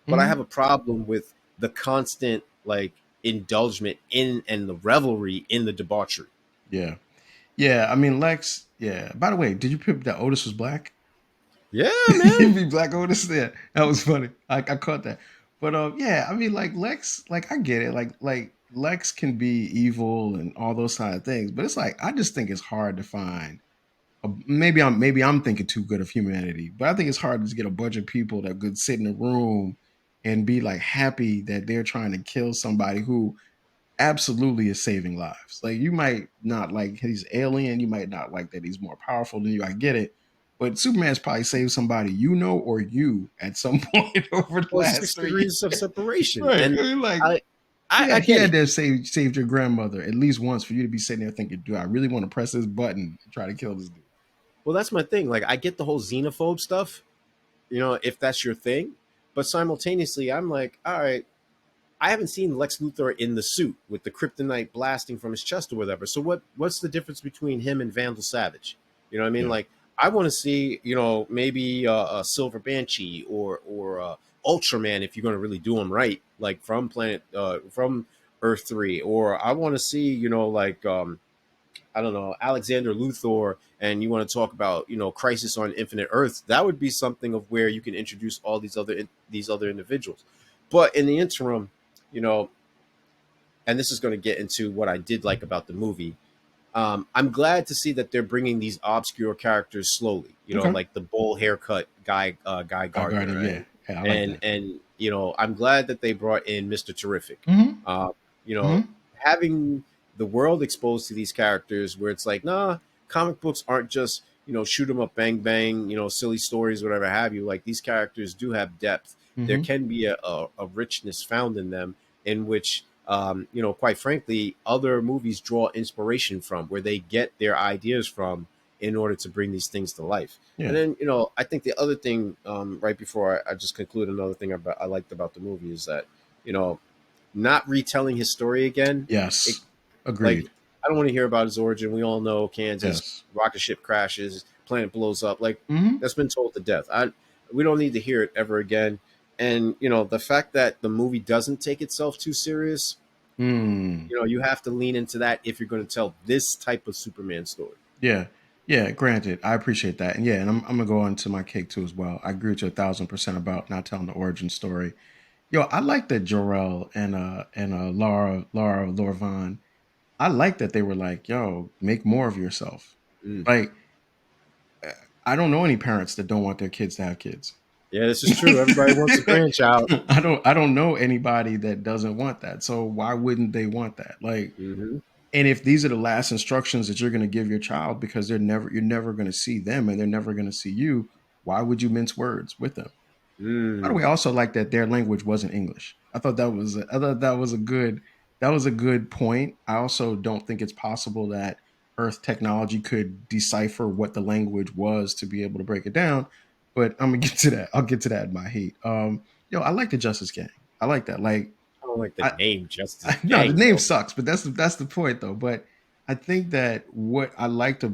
but I have Hmm. a problem with the constant like indulgement in and the revelry in the debauchery. Yeah. Yeah. I mean, Lex. Yeah. By the way, did you pick that Otis was black? Yeah, He'd man. be Black Otis. Yeah, that was funny. I caught that. But yeah, I mean, like Lex, like I get it. Like Lex can be evil and all those kind of things, but it's like I just think it's hard to find. Maybe I'm thinking too good of humanity, but I think it's hard to just get a bunch of people that could sit in a room and be like happy that they're trying to kill somebody who absolutely is saving lives. Like you might not like he's alien, you might not like that he's more powerful than you. I get it. But Superman's probably saved somebody you know or you at some point over the Well, six last 3 degrees of years. separation, Right. I and mean, like I, I he get had it. to have saved your grandmother at least once for you to be sitting there thinking, do I really want to press this button and try to kill this dude? Well, that's my thing. Like, I get the whole xenophobe stuff, if that's your thing. But simultaneously, I'm like, all right, I haven't seen Lex Luthor in the suit with the kryptonite blasting from his chest or whatever. So what's the difference between him and Vandal Savage? You know what I mean? Yeah. Like, I want to see, maybe a Silver Banshee or Ultraman if you're going to really do him right, like from Earth 3, or I want to see, like I don't know, Alexander Luthor, and you want to talk about, Crisis on Infinite Earths, that would be something of where you can introduce all these other individuals. But in the interim, you know, and this is going to get into what I did like about the movie. I'm glad to see that they're bringing these obscure characters slowly. Okay. Like the bowl haircut Guy Guy Gardner. Gardner, Yeah. and Yeah. I like and that. and I'm glad that they brought in Mister Terrific. Hmm. Uh, you know, Hmm. having the world exposed to these characters, where it's like, nah, comic books aren't just shoot 'em up, bang bang, silly stories, whatever have you. Like these characters do have depth. There Hmm. can be a richness found in them, in which quite frankly, other movies draw inspiration from, where they get their ideas from in order to bring these things to life. And Yeah. then, I think the other thing, right before I just conclude, another thing I liked about the movie is that, you know, not retelling his story again. It, Yes. like, Agreed. I don't want to hear about his origin. We all know Kansas, Yes. rocket ship crashes, planet blows up. Like, Hmm. that's been told to death. We don't need to hear it ever again. And the fact that the movie doesn't take itself too serious, Mm. you have to lean into that if you're going to tell this type of Superman story. Yeah. Yeah. Granted, I appreciate that. And yeah, and I'm gonna go on to my cake too as well. I agree with you 1,000% about not telling the origin story. Yo, I like that Jorel and Laura Lorvan. I like that they were like, yo, make more of yourself. Mm. Like, uh, I don't know any parents that don't want their kids to have kids. Yeah, this is true. Everybody wants a grandchild. I don't know anybody that doesn't want that. So why wouldn't they want that? Like, Hmm. and if these are the last instructions that you're going to give your child because you're never going to see them and they're never going to see you, why would you mince words with them? By the way, I Mm. also like that their language wasn't English. I thought that was a good point. I also don't think it's possible that Earth technology could decipher what the language was to be able to break it down. But I'm gonna get to that. I'll get to that in my heat. I like the Justice Gang. I like that. Like, I don't like the I, name Justice no, the Gang, name though. sucks, but that's the point though. But I think that what I liked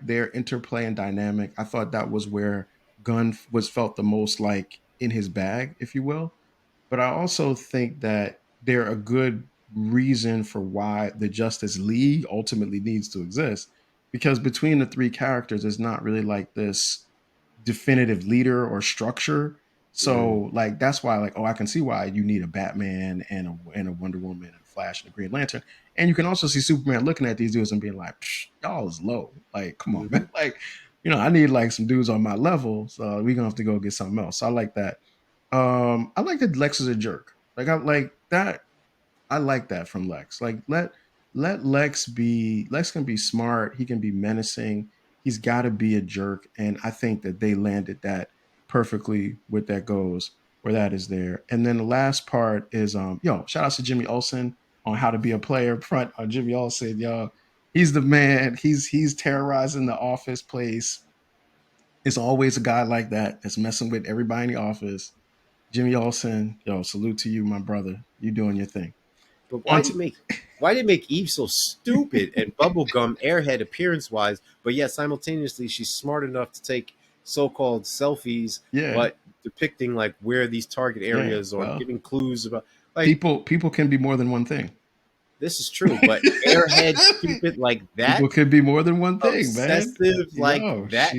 their interplay and dynamic. I thought that was where Gunn was felt the most like in his bag, if you will. But I also think that they're a good reason for why the Justice League ultimately needs to exist. Because between the three characters, it's not really like this definitive leader or structure. Mm. So like that's why like I can see why you need a Batman and a Wonder Woman and a Flash and a Green Lantern. And you can also see Superman looking at these dudes and being like, y'all is low. Like, come on, Hmm. man. Like, I need like some dudes on my level. So we're gonna have to go get something else. So I like that. I like that Lex is a jerk. Like I like that. I like that from Lex. Like let Lex can be smart, he can be menacing. He's got to be a jerk and I think that they landed that perfectly with that goes where that is there. And then the last part is shout out to Jimmy Olsen on how to be a player front on Jimmy Olsen, yo. He's the man. He's terrorizing the office place It's always a guy like that that's messing with everybody in the office. Jimmy Olsen, yo, salute to you, my brother. You doing your thing. But On to why did make Eve so stupid and bubblegum airhead appearance wise, but yet simultaneously she's smart enough to take so-called selfies, yeah, but depicting like where these target yeah. areas or Well, giving clues about like people can be more than one thing. this is true, but airhead stupid like that, People could be more than one thing, man. obsessive like Yo, that,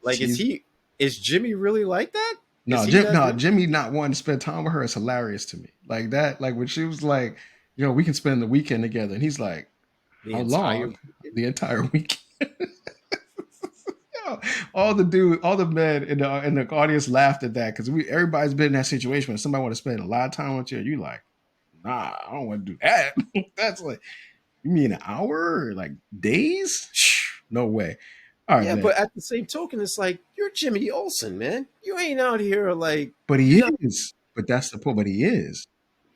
like she's is Jimmy really like that? Is no, he that No, dude? Jimmy not wanting to spend time with her is hilarious to me. Like that, like when she was like, we can spend the weekend together, and he's like, The how entire long? The entire weekend. Yo, all the men in the audience laughed at that because everybody's been in that situation when somebody want to spend a lot of time with you. You like, nah, I don't want to do that. That's like, you mean an hour or like days? No way. All right, Yeah, man. but at the same token, it's like you're Jimmy Olsen, man. You ain't out here like But he you're not. is. But that's the point. But he is.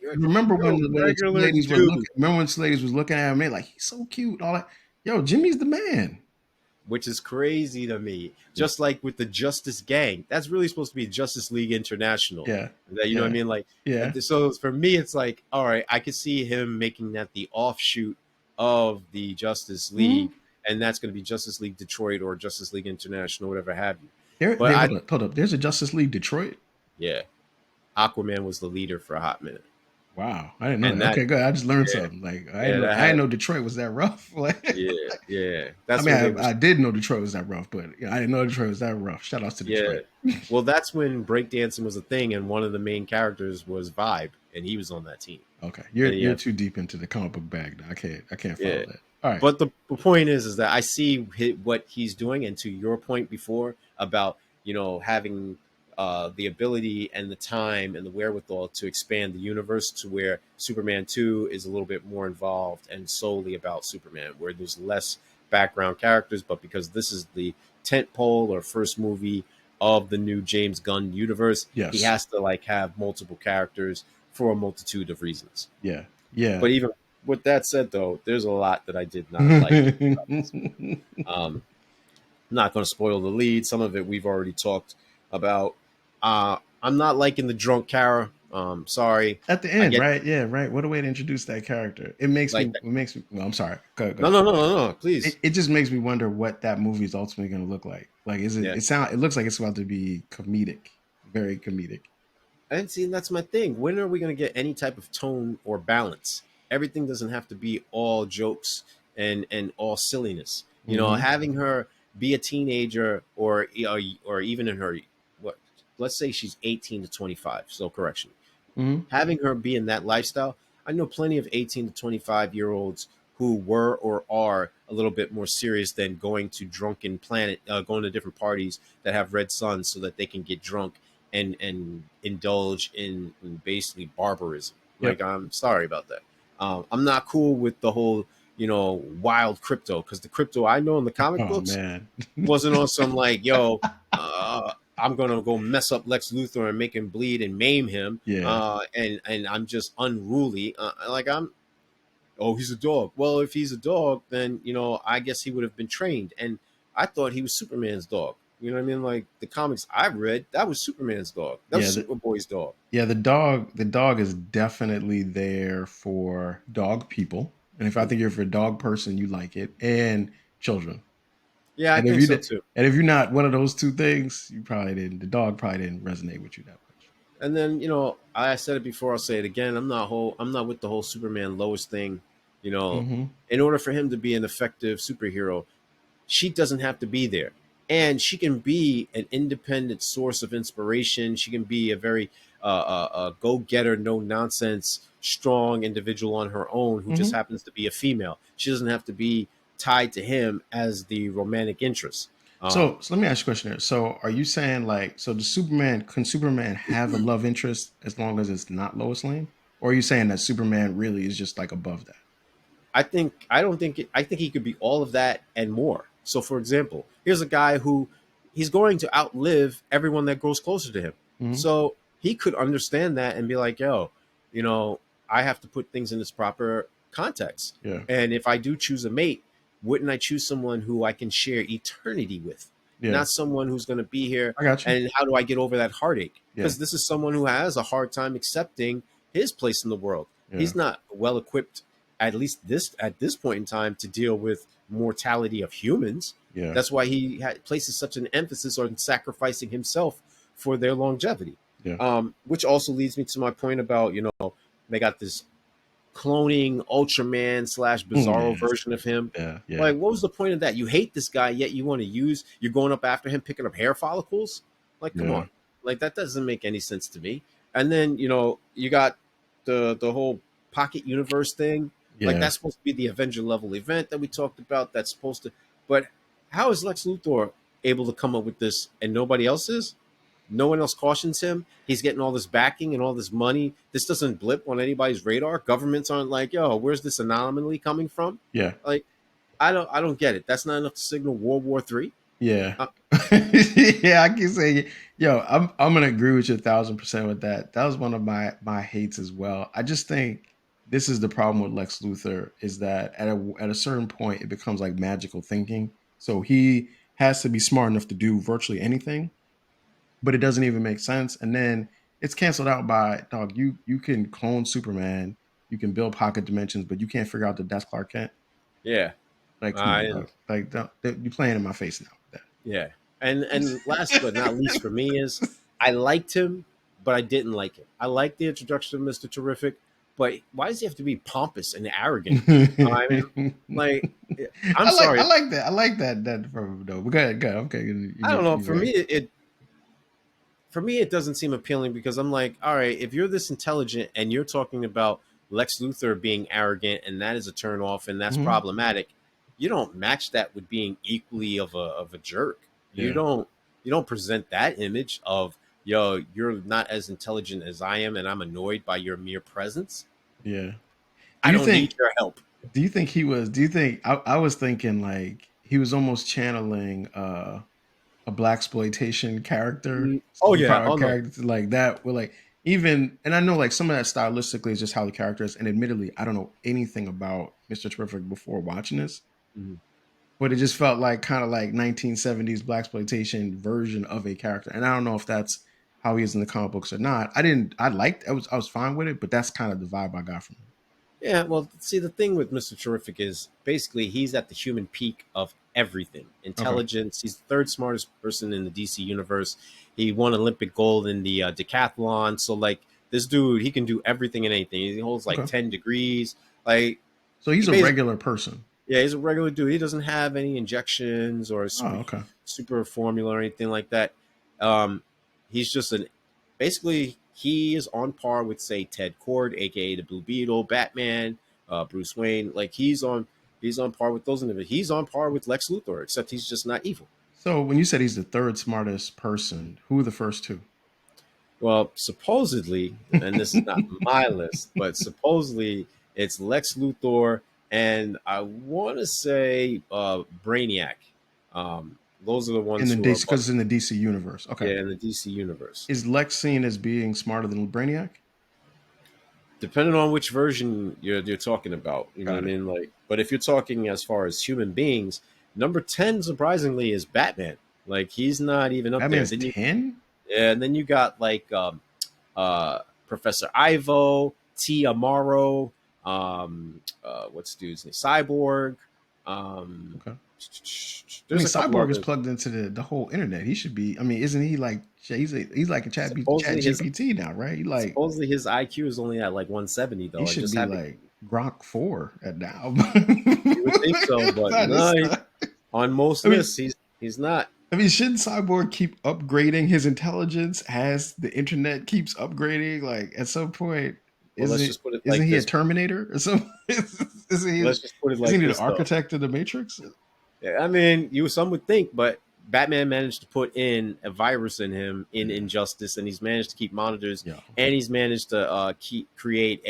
You're Remember you're when a the two regular ladies were looking? dude, Remember when the ladies was looking at him? They like, he's so cute. All that. Yo, Jimmy's the man. which is crazy to me. Yeah, Just like with the Justice Gang, that's really supposed to be Justice League International. yeah, That you know what I yeah, mean? Like, yeah. so for me, it's like, all right, I could see him making that the offshoot of the Justice Hmm. League, and that's going to be Justice League Detroit or Justice League International, whatever have you. But There. I, Hold up. There's a Justice League Detroit. yeah, Aquaman was the leader for a hot minute, Wow, I didn't know and that. that, Okay, good. I just learned yeah, something. Like yeah, that I didn't had, know Detroit was that rough. Like, yeah, yeah, I that's mean, when they were. I did know Detroit was that rough, but I didn't know Detroit was that rough. Shout outs to Yeah. Detroit. Well, that's when breakdancing was a thing, and one of the main characters was Vibe, and he was on that team. Okay, And you're yeah, too deep into the comic book bag. Now. I can't follow yeah. that. All right. But the point is that I see what he's doing, and to your point before about having the ability and the time and the wherewithal to expand the universe to where Superman 2 is a little bit more involved and solely about Superman, where there's less background characters, but because this is the tent pole or first movie of the new James Gunn universe, he Yes. has to like have multiple characters for a multitude of reasons. Yeah. Yeah. But even with that said, though, there's a lot that I did not like about this movie. Um, I'm not going to spoil the lead. Some of it we've already talked about. I'm not liking the drunk Kara. Sorry, At the I end, get right? Yeah, right. What a way to introduce that character. It makes me. like It makes me. Well, I'm sorry. Go no, ahead. no, no, no, no, please. It just makes me wonder what that movie is ultimately going to look like. Like, is it? Yeah, It looks like it's about to be comedic, very comedic. and see, that's my thing. When are we going to get any type of tone or balance? Everything doesn't have to be all jokes and all silliness. Hmm. Having her be a teenager or even in her what, let's say she's 18 to 25. So correction, Hmm. having her be in that lifestyle. I know plenty of 18 to 25-year-olds who were or are a little bit more serious than going to going to different parties that have red suns so that they can get drunk and indulge in basically barbarism. Yep. Like, I'm sorry about that. I'm not cool with the whole wild crypto, because the crypto I know in the comic Oh books man. wasn't on some like, yo, I'm gonna go mess up Lex Luthor and make him bleed and maim him, Yeah. and I'm just unruly. Like, oh, he's a dog. Well, if he's a dog, then I guess he would have been trained. And I thought he was Superman's dog. You know what I mean? Like the comics I've read, that was Superman's dog. That Yeah. was Superboy's dog. Yeah. The dog is definitely there for dog people. And if I think you're for a dog person, you like it, and children. Yeah, I And if think you so did, too. and if you're not one of those two things, you probably didn't. The dog probably didn't resonate with you that much. And then I said it before. I'll say it again. I'm not with the whole Superman Lois thing. You know, Hmm. in order for him to be an effective superhero, she doesn't have to be there. And she can be an independent source of inspiration. She can be a very go getter, no nonsense, strong individual on her own who just Hmm. happens to be a female. She doesn't have to be tied to him as the romantic interest. Um, So let me ask you a question here. So are you saying like, so can Superman have a love interest as long as it's not Lois Lane? Or are you saying that Superman really is just like above that? I think he could be all of that and more. So, for example, here's a guy who he's going to outlive everyone that grows closer to him. Hmm. So he could understand that and be like, yo, you know, I have to put things in its proper context. Yeah. And if I do choose a mate, wouldn't I choose someone who I can share eternity with? Yeah. not someone who's going to be here. I got you. And how do I get over that heartache? Yeah. Because this is someone who has a hard time accepting his place in the world. Yeah. He's not well equipped, at least this at this point in time, to deal with mortality of humans. Yeah. That's why he places such an emphasis on sacrificing himself for their longevity. Yeah. Which also leads me to my point about, they got this cloning Ultraman slash Bizarro Yeah. version of him. Yeah. Yeah. Like, what was the point of that? You hate this guy, yet you want to you're going up after him, picking up hair follicles? Like, come Yeah. on. Like, that doesn't make any sense to me. And then, you got the whole pocket universe thing. Like, Yeah. that's supposed to be the Avenger level event that we talked about. That's supposed to, but how is Lex Luthor able to come up with this and nobody else is? No one else cautions him. He's getting all this backing and all this money. This doesn't blip on anybody's radar. Governments aren't like, yo, where's this anomaly coming from? Yeah. Like, I don't get it. That's not enough to signal World War III. Yeah. Uh, Yeah, I can say, yo, I'm gonna agree with you 1,000% with that. That was one of my hates as well. I just think this is the problem with Lex Luthor is that at a certain point it becomes like magical thinking. So he has to be smart enough to do virtually anything, but it doesn't even make sense. And then it's canceled out by dog. You can clone Superman, you can build pocket dimensions, but you can't figure out that that's Clark Kent. yeah. Like, come on, And dog. Like, you're playing in my face now with yeah. And last but not least for that. me is I liked him, but I didn't like him. I liked the introduction of Mr. Terrific, but why does he have to be pompous and arrogant? I mean, like, I'm I sorry. like that. I like that from him though. But go ahead, go ahead. Okay, I don't know. you're right. For me, it doesn't seem appealing because I'm like, all right, if you're this intelligent and you're talking about Lex Luthor being arrogant and that is a turn off and that's Hmm. problematic, you don't match that with being equally of a jerk. You Yeah, don't present that image of, yo, you're not as intelligent as I am and I'm annoyed by your mere presence. yeah. Do I you don't think? need your help. Do you think he was? Do you think? I was thinking like he was almost channeling a black exploitation character, Oh yeah. superpower Oh no. character like that. With like even, and I know like some of that stylistically is just how the character is. And admittedly, I don't know anything about Mister Terrific before watching this, Mhm. but it just felt like kind of like 1970s black exploitation version of a character. And I don't know if that's how he is in the comic books or not. I didn't. I liked. I was fine with it, but that's kind of the vibe I got from him. Yeah, well, see, the thing with Mr. Terrific is basically he's at the human peak of everything. Okay. Intelligence. He's the third smartest person in the DC universe. He won Olympic gold in the decathlon. So, like, this dude, he can do everything and anything. He holds like Okay. 10 degrees. Like, So he he's a basically, regular person. yeah, he's a regular dude. He doesn't have any injections or Oh, okay. super formula or anything like that. Um, he's just basically he is on par with say Ted Kord, aka the Blue Beetle, Batman, Bruce Wayne. Like he's on par with those individuals. He's on par with Lex Luthor, except he's just not evil. So when you said he's the third smartest person, who are the first two? Well, supposedly, and this is not my list, but supposedly it's Lex Luthor and I want to say Brainiac. Those are the In ones the who are DC, because above, it's in the DC universe. Okay. yeah, in the DC universe. Is Lex seen as being smarter than Brainiac? Depending on which version you're talking about, you know what I Got it. mean? Like, but if you're talking as far as human beings, number 10 surprisingly is Batman. Like he's not even up there. Batman's Then you 10? yeah, and then you got like Professor Ivo, T Amaro, what's dude's name? Cyborg. Um, Okay. I mean, there's a couple Cyborg is others. plugged into the whole internet. He should be. I mean, isn't he like he's like a chat Supposedly his GPT now, right? He like supposedly his IQ is only at like 170 he though, and should just be having like Grok 4 at now. you would think so, but That no, is not- on most I mean, lists he's not. shouldn't Cyborg keep upgrading his intelligence as the internet keeps upgrading? Like at some point, Well, let's just put it isn't like he a this. Terminator or something? Let's just put it Isn't like he the this, though. architect of the Matrix? Yeah, I mean, some would think, but Batman managed to put in a virus in him in Yeah, Injustice, and he's managed to keep monitors, yeah, and he's managed to create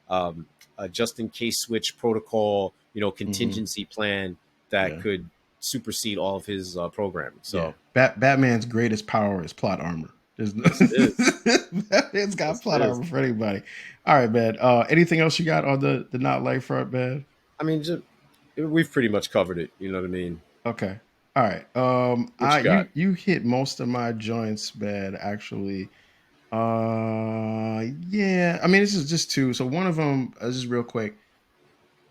um, a just in case switch protocol, hmm contingency plan that yeah, could supersede all of his programming. yeah. So Batman's greatest power is plot armor. There's no, yes, it is. Batman's got Yes, it plot is. armor for anybody. All right, man. Anything else you got on the not light front, man? I mean, we've pretty much covered it. You know what I mean? Okay. All right. What I you got? you hit most of my joints, bad actually. Yeah. I mean, this is just two. So one of them, just real quick,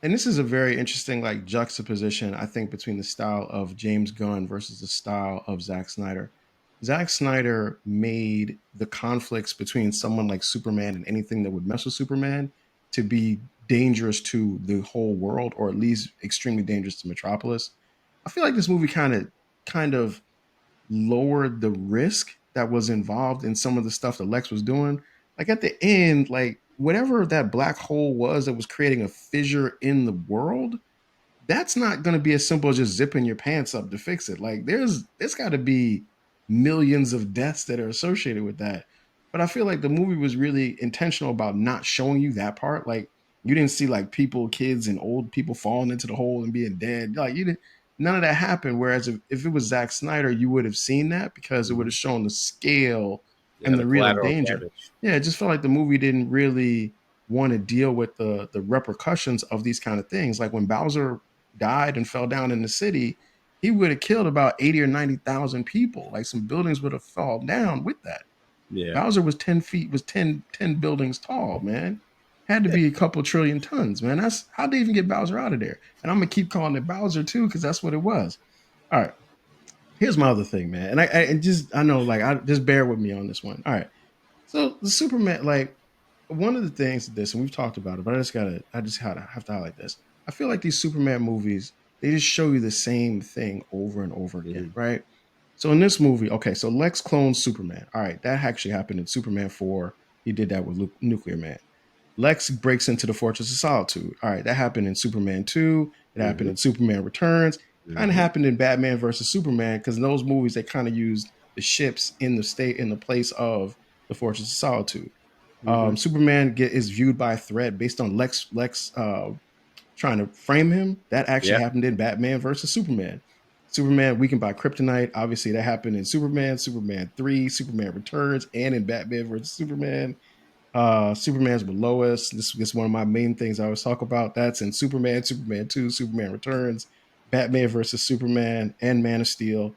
and this is a very interesting like juxtaposition, I think, between the style of James Gunn versus the style of Zack Snyder. Zack Snyder made the conflicts between someone like Superman and anything that would mess with Superman to be dangerous to the whole world, or at least extremely dangerous to Metropolis. I feel like this movie kind of lowered the risk that was involved in some of the stuff that Lex was doing. Like at the end, like whatever that black hole was that was creating a fissure in the world, that's not going to be as simple as just zipping your pants up to fix it. Like there's got to be millions of deaths that are associated with that. But I feel like the movie was really intentional about not showing you that part. Like you didn't see like people, kids, and old people falling into the hole and being dead. Like you didn't. None of that happened. Whereas if it was Zack Snyder, you would have seen that because it would have Hmm. shown the scale Yeah, and the the real collateral danger. damage. Yeah, it just felt like the movie didn't really want to deal with the repercussions of these kind of things. Like when Bowser died and fell down in the city, he would have killed about 80 or 90,000 people. Like some buildings would have fallen down with that. Yeah. Bowser was 10 feet, was ten buildings tall, man. Had to be a couple trillion tons, man. That's how they even get Bowser out of there. And I'm gonna keep calling it Bowser too, because that's what it was. All right. Here's my other thing, man. And I know, like, I just bear with me on this one. All right. So the Superman, like one of the things with this, and we've talked about it, but I just have to highlight this. I feel like these Superman movies, they just show you the same thing over and over again, Hmm. right? So in this movie, okay, so Lex clones Superman. All right, that actually happened in Superman 4. He did that with Nuclear Man. Lex breaks into the Fortress of Solitude. All right, that happened in Superman 2. It happened Hmm. in Superman Returns. Kind of Hmm. happened in Batman versus Superman because in those movies they kind of used the ships in the state in the place of the Fortress of Solitude. Hmm. Superman is viewed by a threat based on Lex trying to frame him. That actually Yeah. happened in Batman versus Superman. Superman weakened by kryptonite. Obviously, that happened in Superman, Superman 3, Superman Returns, and in Batman versus Superman. Superman's with Lois. This is one of my main things I always talk about. That's in Superman, Superman 2, Superman Returns, Batman versus Superman, and Man of Steel.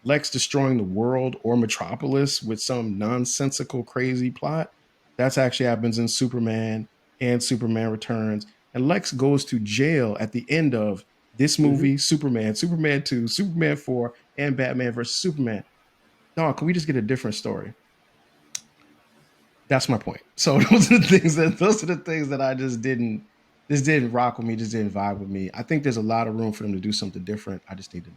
Lex destroying the world or Metropolis with some nonsensical, crazy plot. That's actually happens in Superman and Superman Returns. And Lex goes to jail at the end of this Hmm. movie, Superman, Superman 2, Superman 4, and Batman versus Superman. Dog, can we just get a different story? That's my point. So those are the things that I just didn't rock with me, just didn't vibe with me. I think there's a lot of room for them to do something different. I just need them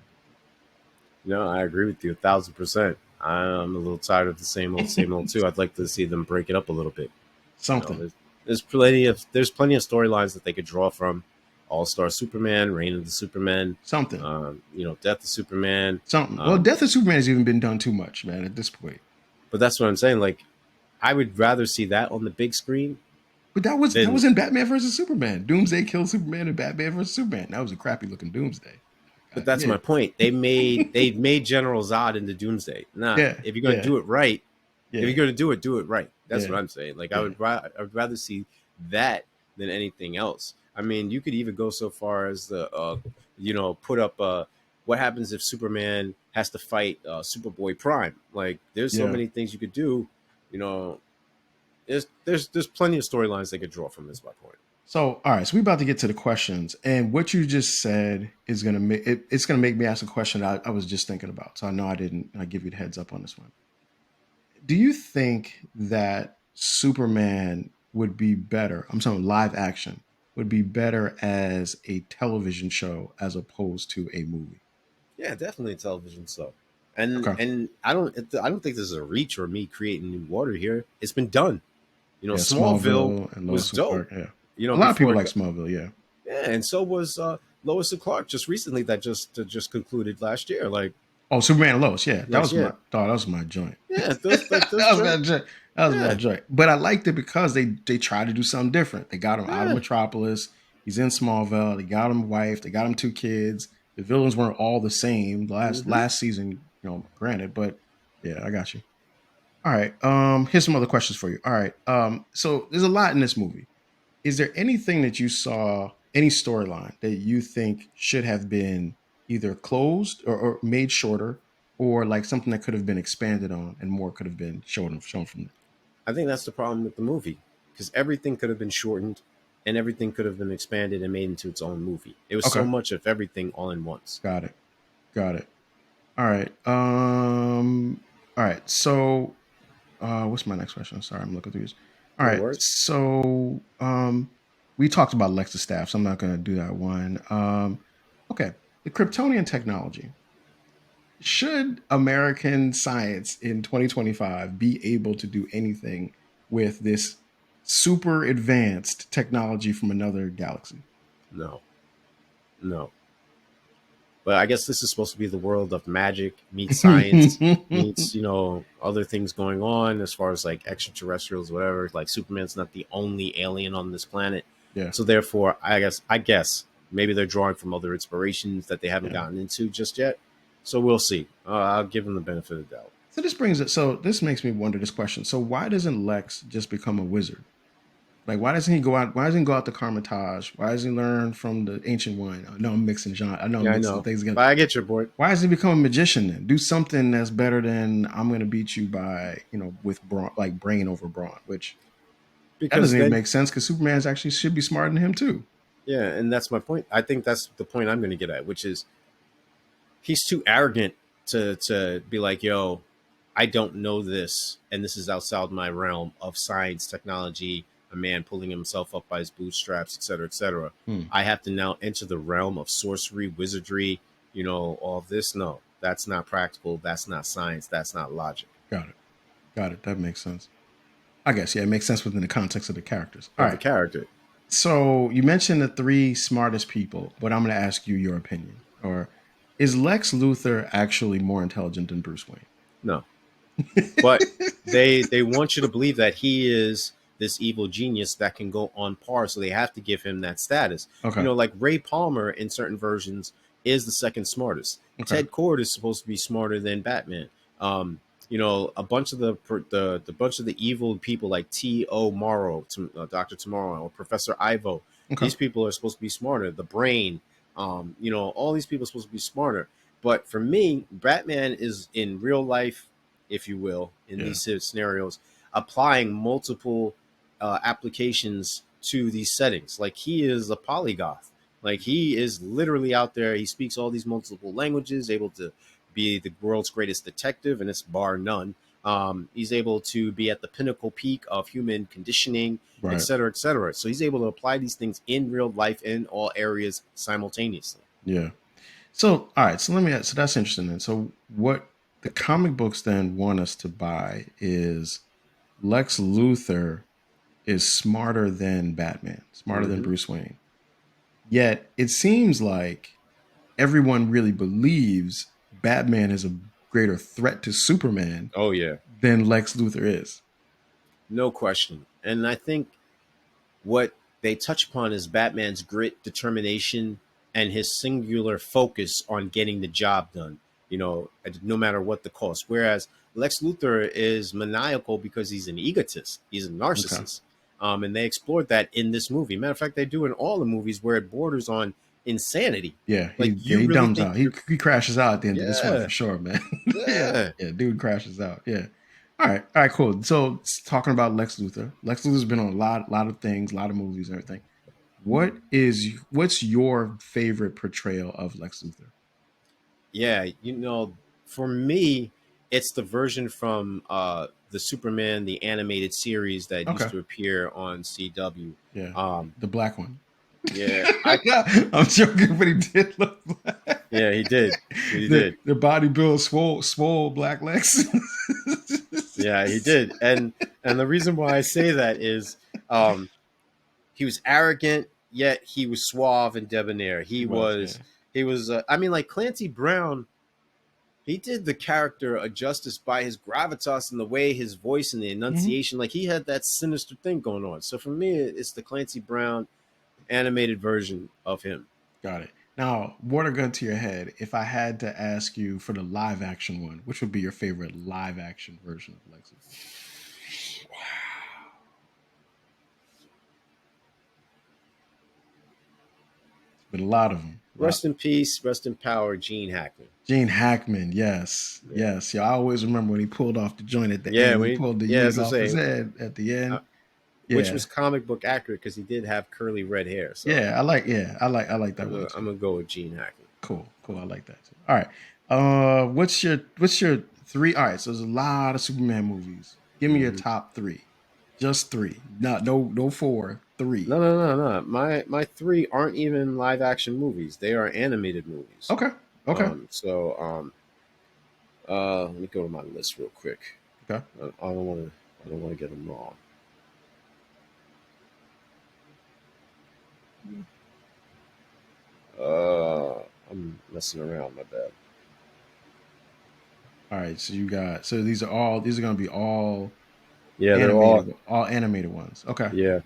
No, I agree with you 1,000%. I'm a little tired of the to same old do too. I'd like to see them break it up a little bit. You know, something. there's plenty of storylines that they could draw from. All Star Superman, Reign of the Superman, Something. Death of Superman. Something. Well, Um, Death of Superman has even been done too much, man, at this point. but that's what I'm saying. Like, I would rather see that on the big screen But that was than. in Batman versus Superman. Doomsday killed Superman in Batman versus Superman. That was a crappy looking Doomsday. But that's Yeah. my point. They made General Zod into Doomsday. Nah, Yeah. if you're gonna Yeah. do it right, if you're Yeah. gonna do it right. That's what Yeah. I'm saying. Like Yeah. I'd rather see that than anything else. I mean, you could even go so far as put up what happens if Superman has to fight Superboy Prime. Like, there's so Yeah. many things you could do. You know, there's plenty of storylines they could draw from. Is my point. So, all right. So, we're about to get to the questions. And what you just said is going to it's going to make me ask a question I was just thinking about. So, I know I give you the heads up on this one. Do you think that Superman would be better? I'm saying live action would be better as a television show as opposed to a movie. Yeah, definitely television stuff. And Okay. and I don't think this is a reach or me creating new water here. It's been done. Yeah, Smallville Smallville and was Lois and dope. Clark. Yeah, a lot of people Before like it. Smallville. Yeah, Yeah, and so was Lois and Clark just recently that just concluded last year. Like oh, Superman and Lois. Yeah, that last was my year. dog. That was my joint. Yeah, those like that those was my joint. joint. That was my Yeah, joint. But I liked it because they tried to do something different. They got him out of yeah. Metropolis. He's in Smallville. They got him a wife. They got him two kids. The villains weren't all the same. Hmm. Last season, granted, but yeah, I got you. All right. Here's some other questions for you. All right. So there's a lot in this movie. Is there anything that you saw, any storyline that you think should have been either closed or made shorter, or like something that could have been expanded on and more could have been shown from there. I think that's the problem with the movie because everything could have been shortened and everything could have been expanded and made into its own movie. It was so Okay, much of everything all in once. got it, got it. All right. All right. So, what's my next question? Sorry, I'm looking through this. All No right. worries. So, we talked about Lex's staff, so I'm not going to do that one. Okay. The Kryptonian technology. Should American science in 2025 be able to do anything with this super advanced technology from another galaxy? No, no. But I guess this is supposed to be the world of magic meets science meets other things going on as far as like extraterrestrials, whatever. Like Superman's not the only alien on this planet, Yeah. so therefore, I guess maybe they're drawing from other inspirations that they haven't Yeah. gotten into just yet. So we'll see. I'll give them the benefit of the doubt. So this brings it. So this makes me wonder this question. So why doesn't Lex just become a wizard? Like, why doesn't he go out? Why doesn't he go out to Carmitage? Why doesn't he learn from the ancient one? I know I'm mixing John. I know I'm Yeah, I mixing know, things together. but I get your boy. Why does he become a magician then? Do something that's better than I'm going to beat you by, with brawn, like brain over brawn. Which that Because doesn't even then, make sense because Superman's actually should be smarter than him too. yeah, and that's my point. I think that's the point I'm going to get at, which is he's too arrogant to be like, yo, I don't know this, and this is outside my realm of science, technology, a man pulling himself up by his bootstraps, et cetera, et cetera. Hmm. I have to now enter the realm of sorcery, wizardry, all of this. No, that's not practical. That's not science. That's not logic Got it. Got it. That makes sense. I guess yeah, it makes sense within the context of the characters. All of the right. character. So you mentioned the three smartest people, but I'm going to ask you your opinion. Or is Lex Luthor actually more intelligent than Bruce Wayne? No, but they want you to believe that he is this evil genius that can go on par, so they have to give him that status. Okay. Like Ray Palmer in certain versions is the second smartest. Okay. Ted Kord is supposed to be smarter than Batman. um a bunch of the bunch of the evil people like T.O. Morrow, Dr. Tomorrow, or Professor Ivo, Okay. these people are supposed to be smarter. The Brain, all these people are supposed to be smarter. But for me, Batman is in real life, if you will, in Yeah. these scenarios, applying multiple applications to these settings. Like he is a polygoth. Like he is literally out there. He speaks all these multiple languages, able to be the world's greatest detective, and it's bar none. He's able to be at the pinnacle peak of human conditioning, et Right. cetera, et cetera. So he's able to apply these things in real life in all areas simultaneously. Yeah. So, all right. So let me. So that's interesting. Then, so what the comic books then want us to buy is Lex Luthor is smarter than Batman, smarter than Mm-hmm. Bruce Wayne. Yet it seems like everyone really believes Batman is a greater threat to Superman Oh yeah, than Lex Luthor is. no question. And I think what they touch upon is Batman's grit, determination, and his singular focus on getting the job done, no matter what the cost. Whereas Lex Luthor is maniacal because he's an egotist, he's a Okay. narcissist. And they explored that in this movie. Matter of fact, they do in all the movies where it borders on insanity. Yeah, Like, yeah, you he really dumbs think out. He you're, he crashes out at the end of this one yeah, for sure, man. Yeah, yeah. yeah, dude crashes out. Yeah. All right, cool. So talking about Lex Luthor. Lex Luthor's been on a lot of things, a lot of movies, and everything. What's your favorite portrayal of Lex Luthor? Yeah, for me, it's the version from the Superman, the animated series that used Okay. to appear on CW. Yeah, Um, the black one. yeah, I I'm joking, but he did look black. yeah, he did, he the did, the body build swole black Lex. yeah, he did, and the reason why I say that is, um, he was arrogant, yet he was suave and debonair. He He was, yeah. was, he was. I mean, like Clancy Brown, he did the character a justice by his gravitas and the way his voice and the Hmm. enunciation. Like he had that sinister thing going on. So for me, it's the Clancy Brown animated version of him. Got it. Now, water gun to your head. If I had to ask you for the live action one, which would be your favorite live action version of Lex Luthor? There's been a lot of them. Yeah. Rest in peace, rest in power, Gene Hackman. Gene Hackman, yes, Yeah, yes. Yeah, I always remember when he pulled off the joint at the yeah. end. He When pulled the yeah, unit as I off his say, head at the uh, end. which Yeah, was comic book accurate because he did have curly red hair. So yeah. I like. Yeah, I like that one I'm too. gonna go with Gene Hackman. Cool, cool. I like that too. All right. What's your three? All right. So there's a lot of Superman movies. Give me your Hmm. top three. Just three. Not no four. Three. No. My three aren't even live action movies. They are animated movies. Okay. Okay. Let me go to my list real quick. Okay. I don't want to get them wrong. I'm messing around. My bad. All right. So you got. So these are going to be Yeah, they're all. all animated ones. Okay. Yeah.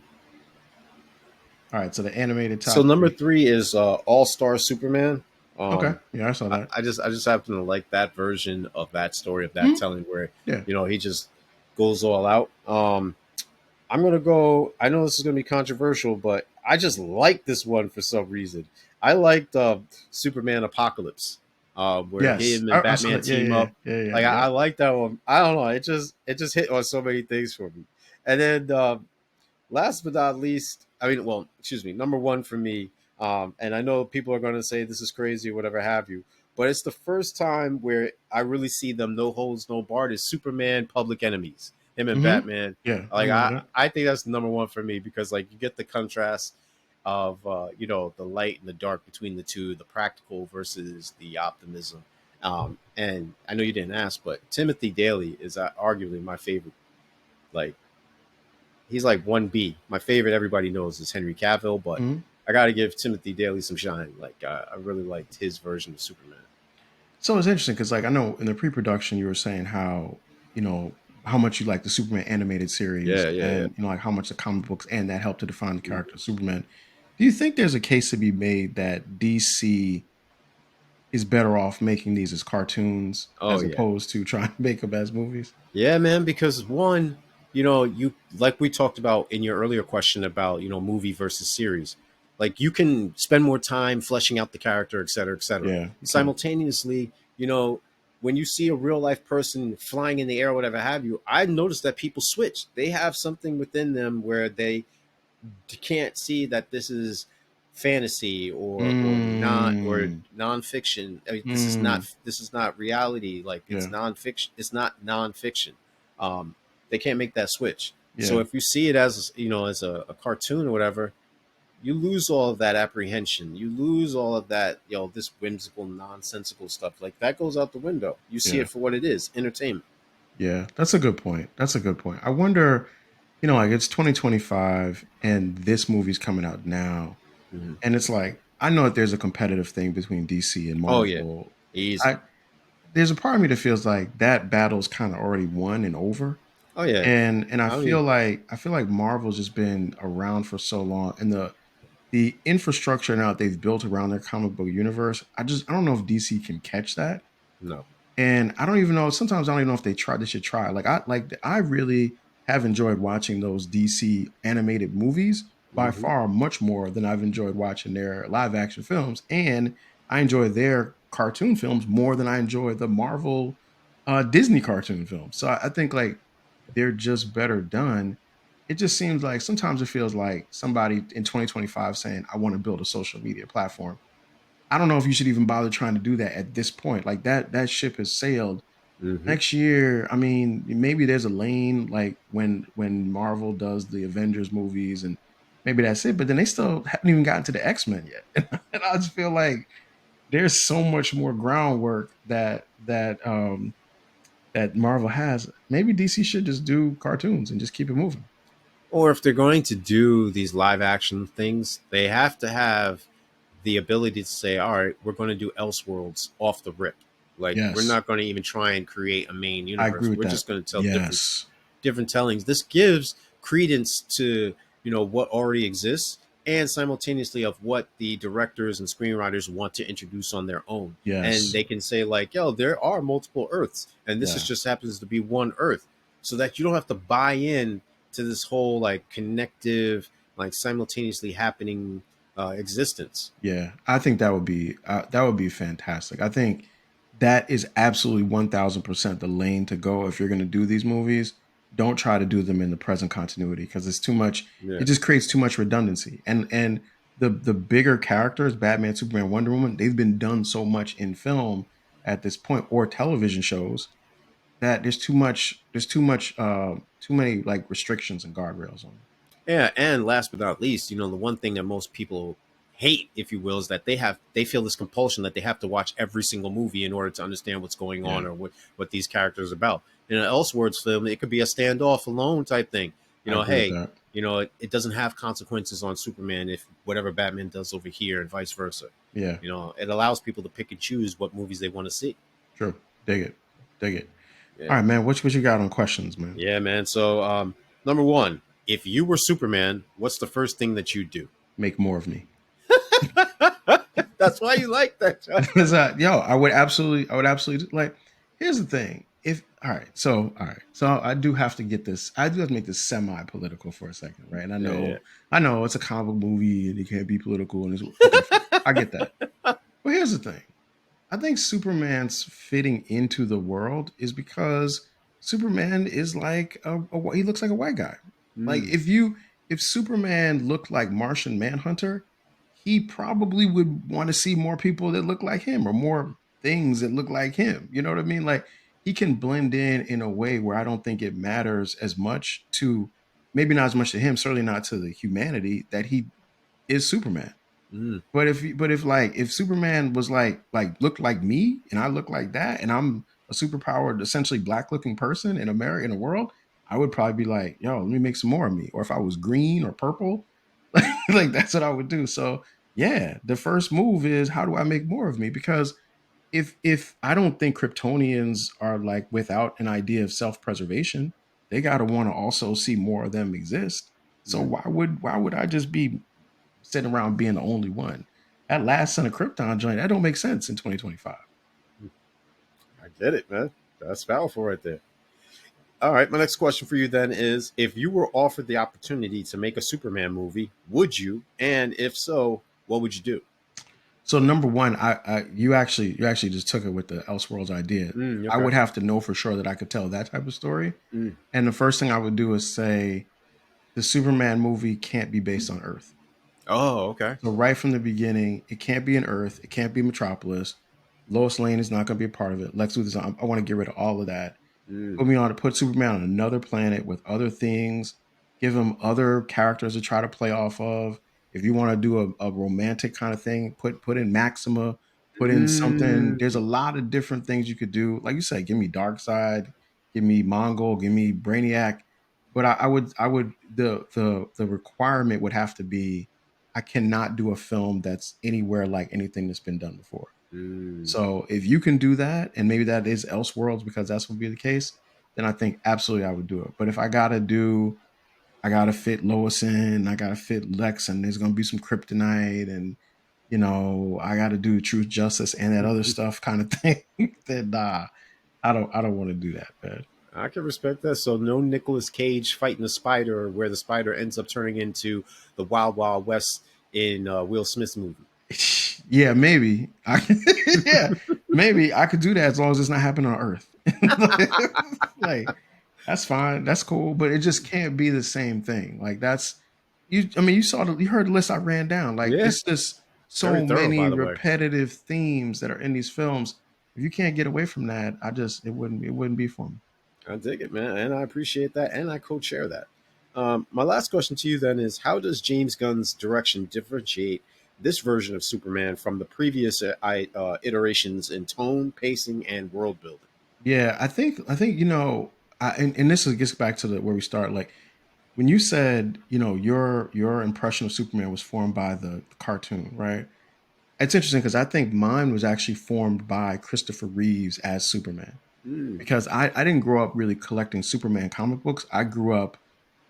All right. So the animated So top number three. three is All Star Superman. Okay. Um, Yeah, I saw that. I just happen to like that version of that story of that Mhm. telling where Yeah. he just goes all out. I'm gonna go. I know this is gonna be controversial, but I just like this one for some reason. I liked Superman Apocalypse, where Yes. him and I saw Batman that. Yeah. team Yeah. up. Yeah. Yeah. Like Yeah. I like that one. I don't know. It just hit on so many things for me. And then last but not least, I mean, well, excuse me, number one for me. And I know people are going to say this is crazy or whatever have you, but it's the first time where I really see them no holds no barred is Superman Public Enemies, him and Mm-hmm. Batman. Yeah. I Like remember that. I think that's number one for me because like you get the contrast of the light and the dark between the two, the practical versus the optimism. And I know you didn't ask, but Timothy Daly is arguably my favorite. Like he's like 1B. My favorite, everybody knows, is Henry Cavill, but Mhm. I got to give Timothy Daly some shine. Like I really liked his version of Superman. So it's interesting because, like, I know in the pre-production you were saying how how much you like the Superman animated series, Yeah. and like how much the comic books and that helped to define the character Mhm. of Superman. Do you think there's a case to be made that DC is better off making these as cartoons Oh as yeah, opposed to trying to make them as movies? yeah, man. Because one, you like we talked about in your earlier question about movie versus series. Like you can spend more time fleshing out the character, et cetera, et cetera. Yeah, you can. Simultaneously, when you see a real life person flying in the air, or whatever have you, I noticed that people switch. They have something within them where they can't see that this is fantasy or Mm, nonfiction. I mean, mm, this is not reality. Like it's yeah, nonfiction. It's not nonfiction. Um, they can't make that switch. So yeah, if you see it as as a cartoon or whatever, you lose all of that apprehension. You lose all of that this whimsical, nonsensical stuff. Like that goes out the window. You see yeah. it for what it is, entertainment. Yeah, that's a good point. That's a good point. I wonder, like it's 2025 and this movie's coming out now. Mhm. And it's like, I know that there's a competitive thing between DC and Oh yeah, Marvel. easy. I There's a part of me that feels like that battle's kind of already won and over. Oh yeah. And I mean, I feel like Marvel's just been around for so long, and the infrastructure now that they've built around their comic book universe, I don't know if DC can catch that. no. And I don't even know. Sometimes I don't even know if they should try. I really have enjoyed watching those DC animated movies by Hmm. far much more than I've enjoyed watching their live action films, and I enjoy their cartoon films more than I enjoy the Marvel Disney cartoon films. So I think like they're just better done. It just seems like sometimes it feels like somebody in 2025 saying, "I want to build a social media platform." I don't know if you should even bother trying to do that at this point. Like that ship has sailed. Hmm. Next year, I mean, maybe there's a lane like when Marvel does the Avengers movies, and maybe that's it. But then they still haven't even gotten to the X-Men yet. And I just feel like there's so much more groundwork that Marvel has. Maybe DC should just do cartoons and just keep it moving. Or if they're going to do these live action things, they have to have the ability to say, all right, we're going to do Elseworlds off the rip. Like we're Yes, not going to even try and create a main I agree universe. with We're that. just going to tell Yes. different tellings. This gives credence to what already exists and simultaneously of what the directors and screenwriters want to introduce on their own. And Yes. they can say like, yo, there are multiple Earths, and this is Yeah. just happens to be one Earth, so that you don't have to buy in to this whole like connective, like simultaneously happening existence. Yeah, I think that would be fantastic. I think that is absolutely 1000% the lane to go if you're going to do these movies. Don't try to do them in the present continuity because it's too much. It Yeah. just creates too much redundancy. And the bigger characters, Batman, Superman, Wonder Woman, they've been done so much in film at this point or television shows that there's too much. There's too much. Too many like restrictions and guardrails on them. Yeah, and last but not least, the one thing that most people hate, if you will, is that they feel this compulsion that they have to watch every single movie in order to understand what's going Yeah, on or what these characters are about. In an Elseworlds film, it could be a standoff alone type thing. I agree with Hey, that. it doesn't have consequences on Superman if whatever Batman does over here and vice versa. Yeah, It allows people to pick and choose what movies they want to see. true. Dig it. Dig it. All Yeah. right, man. What you got on questions, man? Yeah, man. So, number one, if you were Superman, what's the first thing that you do? Make more of me. That's why you like that, John. Because yo, I would absolutely like. Here's the thing. If all right, so I do have to get this. I do have to make this semi-political for a second, right? And Yeah, I know it's a comic book movie and it can't be political, and it's okay, fine. I get that. But here's the thing. I think Superman's fitting into the world is because Superman is like he looks like a white guy. Like Mm, if Superman looked like Martian Manhunter, he probably would want to see more people that look like him or more things that look like him. You know what I mean? Like he can blend in a way where I don't think it matters as much to maybe not as much to him, certainly not to the humanity that he is Superman. mm, But if Superman was like looked like me and I look like that and I'm a superpowered essentially black looking person in America in the world, I would probably be like, yo, let me make some more of me. Or if I was green or purple, like that's what I would do. So yeah, the first move is how do I make more of me? Because if I don't think Kryptonians are like without an idea of self preservation, they gotta want to also see more of them exist. So mm. why would I just be sitting around being the only one. That last Son of Krypton joint, that don't make sense in 2025. I get it, man. That's powerful right there. All right, my next question for you then is: if you were offered the opportunity to make a Superman movie, would you? And if so, what would you do? So number one, you actually just took it with the Elseworlds idea. I Okay. would have to know for sure that I could tell that type of story. Mm. And the first thing I would do is say the Superman movie can't be based on Earth. Oh, okay. So right from the beginning, it can't be an Earth. It can't be Metropolis. Lois Lane is not going to be a part of it. Lex Luthor, I want to get rid of all of that. Mm. Put me on to put Superman on another planet with other things. Give him other characters to try to play off of. If you want to do a romantic kind of thing, put in Maxima, put in something. There's a Mm. lot of different things you could do. Like you said, give me Darkseid, give me Mongol, give me Brainiac. But I would the requirement would have to be I cannot do a film that's anywhere like anything that's been done before. Mm. So if you can do that, and maybe that is Elseworlds because that's would be the case, then I think absolutely I would do it. But if I gotta fit Lois in, I gotta fit Lex, and there's gonna be some kryptonite, and I gotta do truth, justice, and that other stuff kind of thing. Then nah, I don't want to do that, man. I can respect that. So no Nicolas Cage fighting the spider, where the spider ends up turning into the Wild Wild West in Will Smith's movie. Yeah, maybe yeah, maybe I could do that as long as it's not happening on Earth. Like that's fine, that's cool, but it just can't be the same thing. Like that's you. I mean, you heard the list I ran down. Like Yeah, it's just very so thorough, many by the way. repetitive themes that are in these films. If you can't get away from that, it wouldn't be for me. I dig it, man, and I appreciate that, and I co-chair that. My last question to you then is: how does James Gunn's direction differentiate this version of Superman from the previous iterations in tone, pacing, and world building? Yeah, I think and this gets back to the where we start. Like when you said your impression of Superman was formed by the cartoon, right? It's interesting because I think mine was actually formed by Christopher Reeves as Superman Mm. because I didn't grow up really collecting Superman comic books. I grew up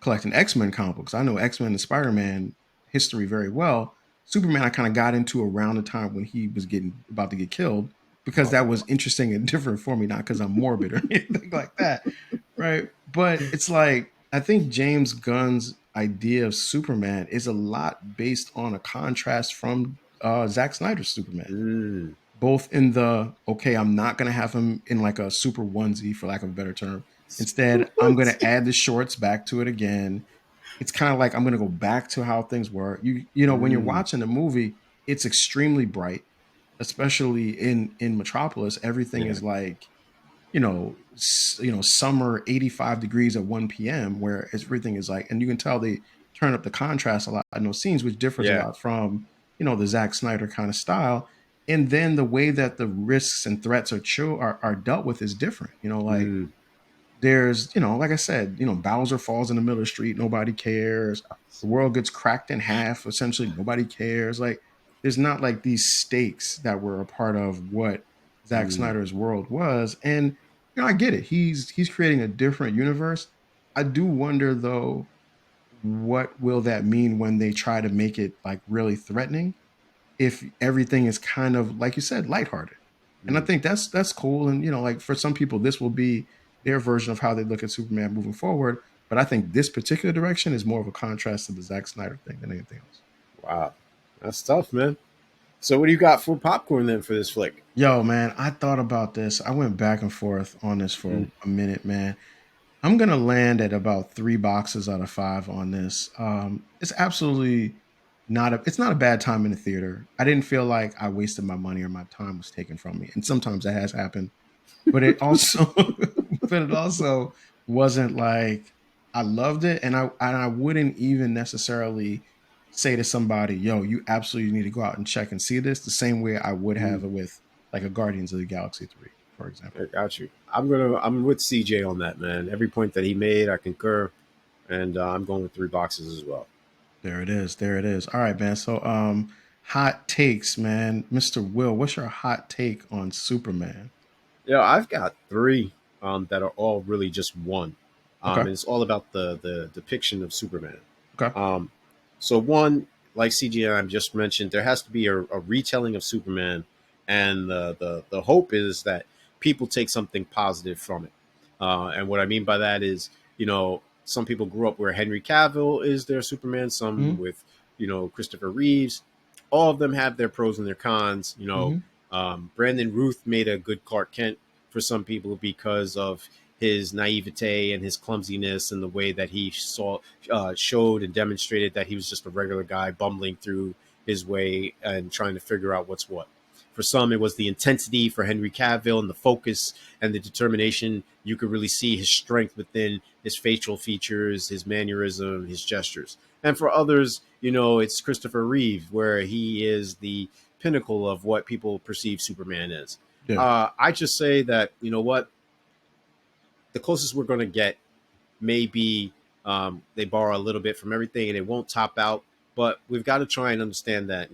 collecting X-Men comic books. I know X-Men and Spider-Man history very well. Superman I kind of got into around the time when he was getting about to get killed because Oh, that was interesting and different for me, not because I'm morbid or anything like that. Right. But it's like I think James Gunn's idea of Superman is a lot based on a contrast from Zack Snyder's Superman. Mm, Both in the, okay, I'm not gonna have him in like a super onesie for lack of a better term. Instead, I'm gonna add the shorts back to it again. It's kind of like I'm gonna go back to how things were. You know, when you're mm, watching the movie, it's extremely bright, especially in Metropolis. Everything yeah, is like, summer 85 degrees at 1 p.m. where everything is like, and you can tell they turn up the contrast a lot in those scenes, which differs a yeah. lot from, the Zack Snyder kind of style. And then the way that the risks and threats are dealt with is different. Like Mm, there's, like I said, Bowser falls in the middle of the street, nobody cares. The world gets cracked in half, essentially, nobody cares. Like there's not like these stakes that were a part of what Zack mm, Snyder's world was. And I get it. He's creating a different universe. I do wonder though, what will that mean when they try to make it like really threatening? If everything is kind of like you said, lighthearted. And I mm. think that's cool. And like for some people, this will be their version of how they look at Superman moving forward. But I think this particular direction is more of a contrast to the Zack Snyder thing than anything else. Wow, that's tough, man. So, what do you got for popcorn then for this flick? Yo, man, I thought about this. I went back and forth on this for Mm, a minute, man. I'm gonna land at about 3 boxes out of 5 on this. It's absolutely it's not a bad time in the theater. I didn't feel like I wasted my money or my time was taken from me. And sometimes that has happened. But it also but it also wasn't like I loved it. And I wouldn't even necessarily say to somebody, yo, you absolutely need to go out and check and see this the same way I would mm. have it with like a Guardians of the Galaxy 3, for example. I got you. I'm with CJ on that, man. Every point that he made, I concur, and I'm going with 3 boxes as well. There it is. There it is. All right, man. So, hot takes, man. Mr. Will, what's your hot take on Superman? Yeah, I've got three that are all really just one, Okay. and it's all about the depiction of Superman. Okay. Um, so one, like CGI just mentioned, there has to be a retelling of Superman, and the hope is that people take something positive from it. And what I mean by that is, some people grew up where Henry Cavill is their Superman, some Mm-hmm. with Christopher Reeves. All of them have their pros and their cons. Mm-hmm. Brandon Ruth made a good Clark Kent for some people because of his naivete and his clumsiness and the way that he showed and demonstrated that he was just a regular guy bumbling through his way and trying to figure out what's what. For some, it was the intensity. For Henry Cavill, and the focus and the determination. You could really see his strength within his facial features, his mannerism, his gestures. And for others, it's Christopher Reeve, where he is the pinnacle of what people perceive Superman is. Yeah. I just say that, what, the closest we're going to get may be they borrow a little bit from everything and it won't top out. But we've got to try and understand that,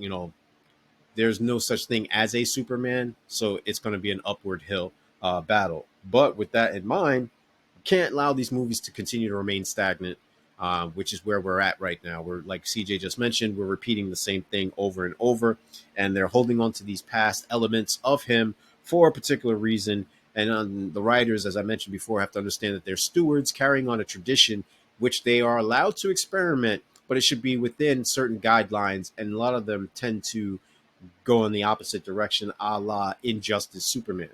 there's no such thing as a Superman. So it's going to be an upward hill battle. But with that in mind, you can't allow these movies to continue to remain stagnant, which is where we're at right now. We're, like CJ just mentioned, we're repeating the same thing over and over, and they're holding on to these past elements of him for a particular reason. And the writers, as I mentioned before, have to understand that they're stewards carrying on a tradition which they are allowed to experiment, but it should be within certain guidelines. And a lot of them tend to go in the opposite direction, a la Injustice Superman.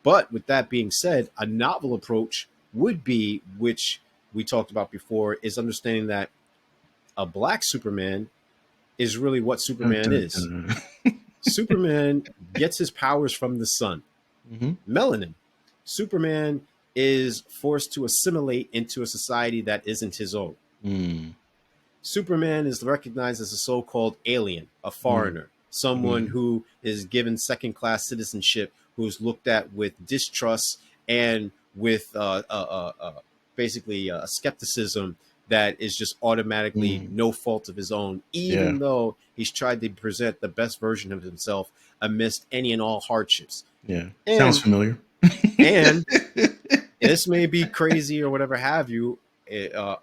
But with that being said, a novel approach would be, which we talked about before, is understanding that a black Superman is really what Dun, Superman dun, is. dun. Superman gets his powers from the sun, Mm-hmm. melanin. Superman is forced to assimilate into a society that isn't his own. Mm. Superman is recognized as a so called alien, a Mm. foreigner, someone Mm. who is given second class citizenship, who is looked at with distrust and with basically skepticism that is just automatically Mm. no fault of his own, Yeah. even though he's tried to present the best version of himself amidst any and all hardships. Yeah. Sounds And familiar. and this may be crazy or whatever have you,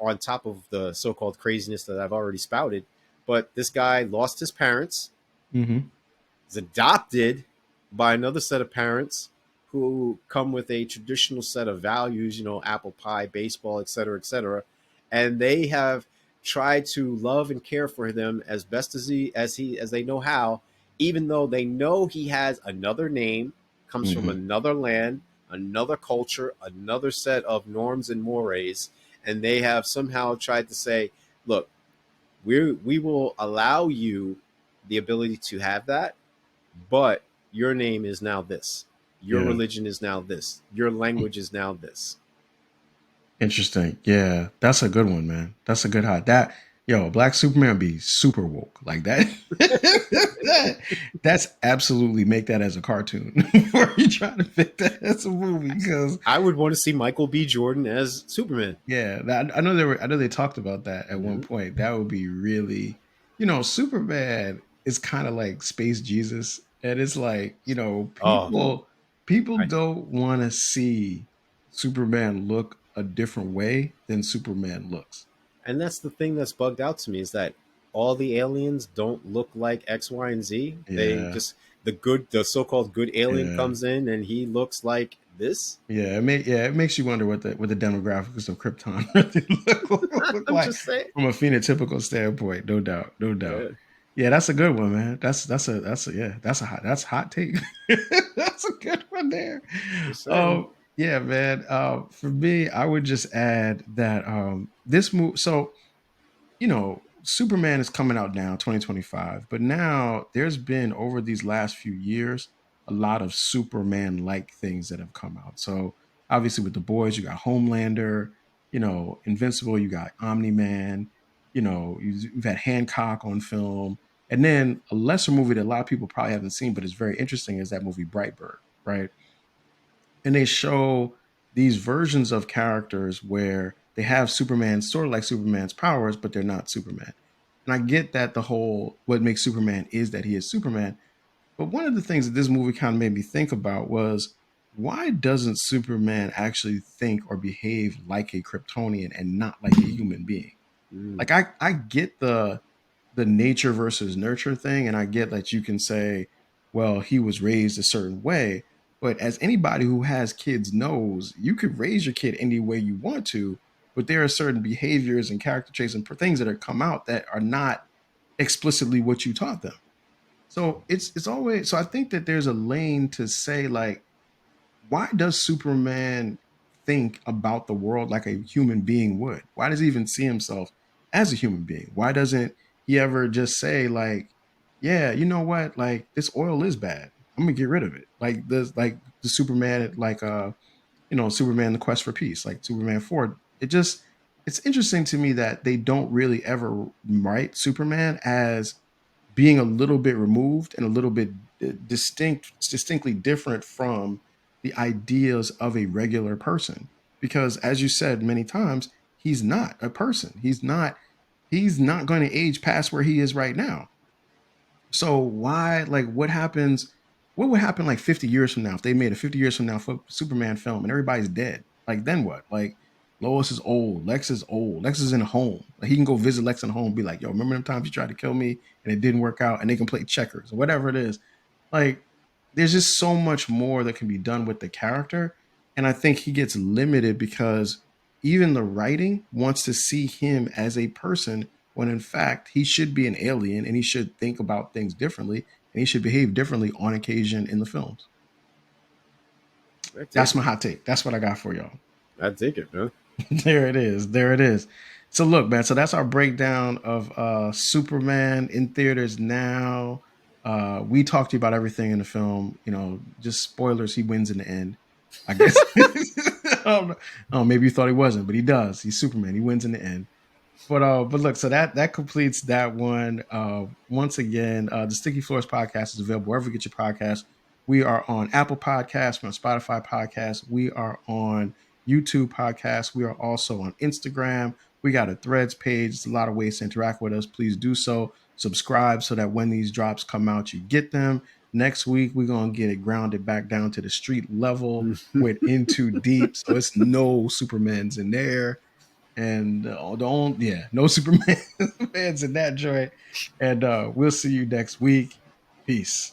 on top of the so-called craziness that I've already spouted. But this guy lost his parents, Mm-hmm. is adopted by another set of parents who come with a traditional set of values, apple pie, baseball, et cetera, and they have try to love and care for them as best as they know how, even though they know he has another name, comes from Hmm. another land, another culture, another set of norms and mores, and they have somehow tried to say, look, we will allow you the ability to have that, but your name is now this. Your Yeah. religion is now this. Your language is now this. Interesting. Yeah, that's a good one, man. That's a good hot. That yo, Black Superman be super woke like that. That's absolutely make that as a cartoon before you try to fit that as a movie because I would want to see Michael B. Jordan as Superman. yeah, I know they were. I know they talked about that at one Mm-hmm. point. That would be really, Superman is kind of like Space Jesus, and it's like Oh, people I, don't want to see Superman look a different way than Superman looks. and that's the thing that's bugged out to me is that all the aliens don't look like X, Y, and Z. They Yeah, just the so-called good alien yeah, comes in and he looks like this. it makes you wonder what the demographics of Krypton really look I'm like just saying. from a phenotypical standpoint. No doubt, no doubt. Yeah, Yeah, that's a good one, man. That's hot take. That's a good one there. just saying. Yeah, man. For me, I would just add that this move. So Superman is coming out now, 2025, but now there's been over these last few years a lot of Superman like things that have come out. So obviously with the boys, you got Homelander, Invincible, you got Omni Man, you've had Hancock on film. And then a lesser movie that a lot of people probably haven't seen, but is very interesting is that movie Brightburn, right? And they show these versions of characters where they have Superman sort of like Superman's powers, but they're not Superman. And I get that the whole what makes Superman is that he is Superman. But one of the things that this movie kind of made me think about was why doesn't Superman actually think or behave like a Kryptonian and not like a human being? Mm. Like I get the nature versus nurture thing, and I get that you can say, well, he was raised a certain way, but as anybody who has kids knows, you could raise your kid any way you want to, but there are certain behaviors and character traits and things that are come out that are not explicitly what you taught them. So it's always so I think that there's a lane to say like why does Superman think about the world like a human being would? Why does he even see himself as a human being? Why doesn't he ever just say like, yeah, you know what? Like this oil is bad. I'm gonna get rid of it. Like the Superman Superman the Quest for Peace, like Superman 4. It's interesting to me that they don't really ever write Superman as being a little bit removed and a little bit distinctly different from the ideas of a regular person. Because as you said many times, he's not a person. He's not going to age past where he is right now. So why, like, what would happen like 50 years from now if they made a 50 years from now Superman film and everybody's dead? Like, then what? Like, Lois is old. Lex is old. Lex is in a home. Like, he can go visit Lex in a home and be like, yo, remember them times you tried to kill me and it didn't work out? And they can play checkers or whatever it is. Like, there's just so much more that can be done with the character. And I think he gets limited because even the writing wants to see him as a person when in fact he should be an alien and he should think about things differently and he should behave differently on occasion in the films. I take That's it. my hot take. That's what I got for y'all. I take it, man. There it is. There it is. So look, man. So that's our breakdown of Superman in theaters now. We talked to you about everything in the film. Just spoilers. He wins in the end. I guess. I don't know. Oh, maybe you thought he wasn't, but he does. He's Superman. He wins in the end. But look, so that completes that one. Once again, the Sticky Floors podcast is available wherever you get your podcasts. We are on Apple Podcasts, we're on Spotify Podcasts, we are on YouTube Podcasts, we are also on Instagram. We got a Threads page. There's a lot of ways to interact with us. Please do so. Subscribe so that when these drops come out, you get them. Next week, we're gonna get it grounded back down to the street level. Went in too deep, so it's no Supermans in there and don't no Superman fans in that joint. And we'll see you next week. Peace.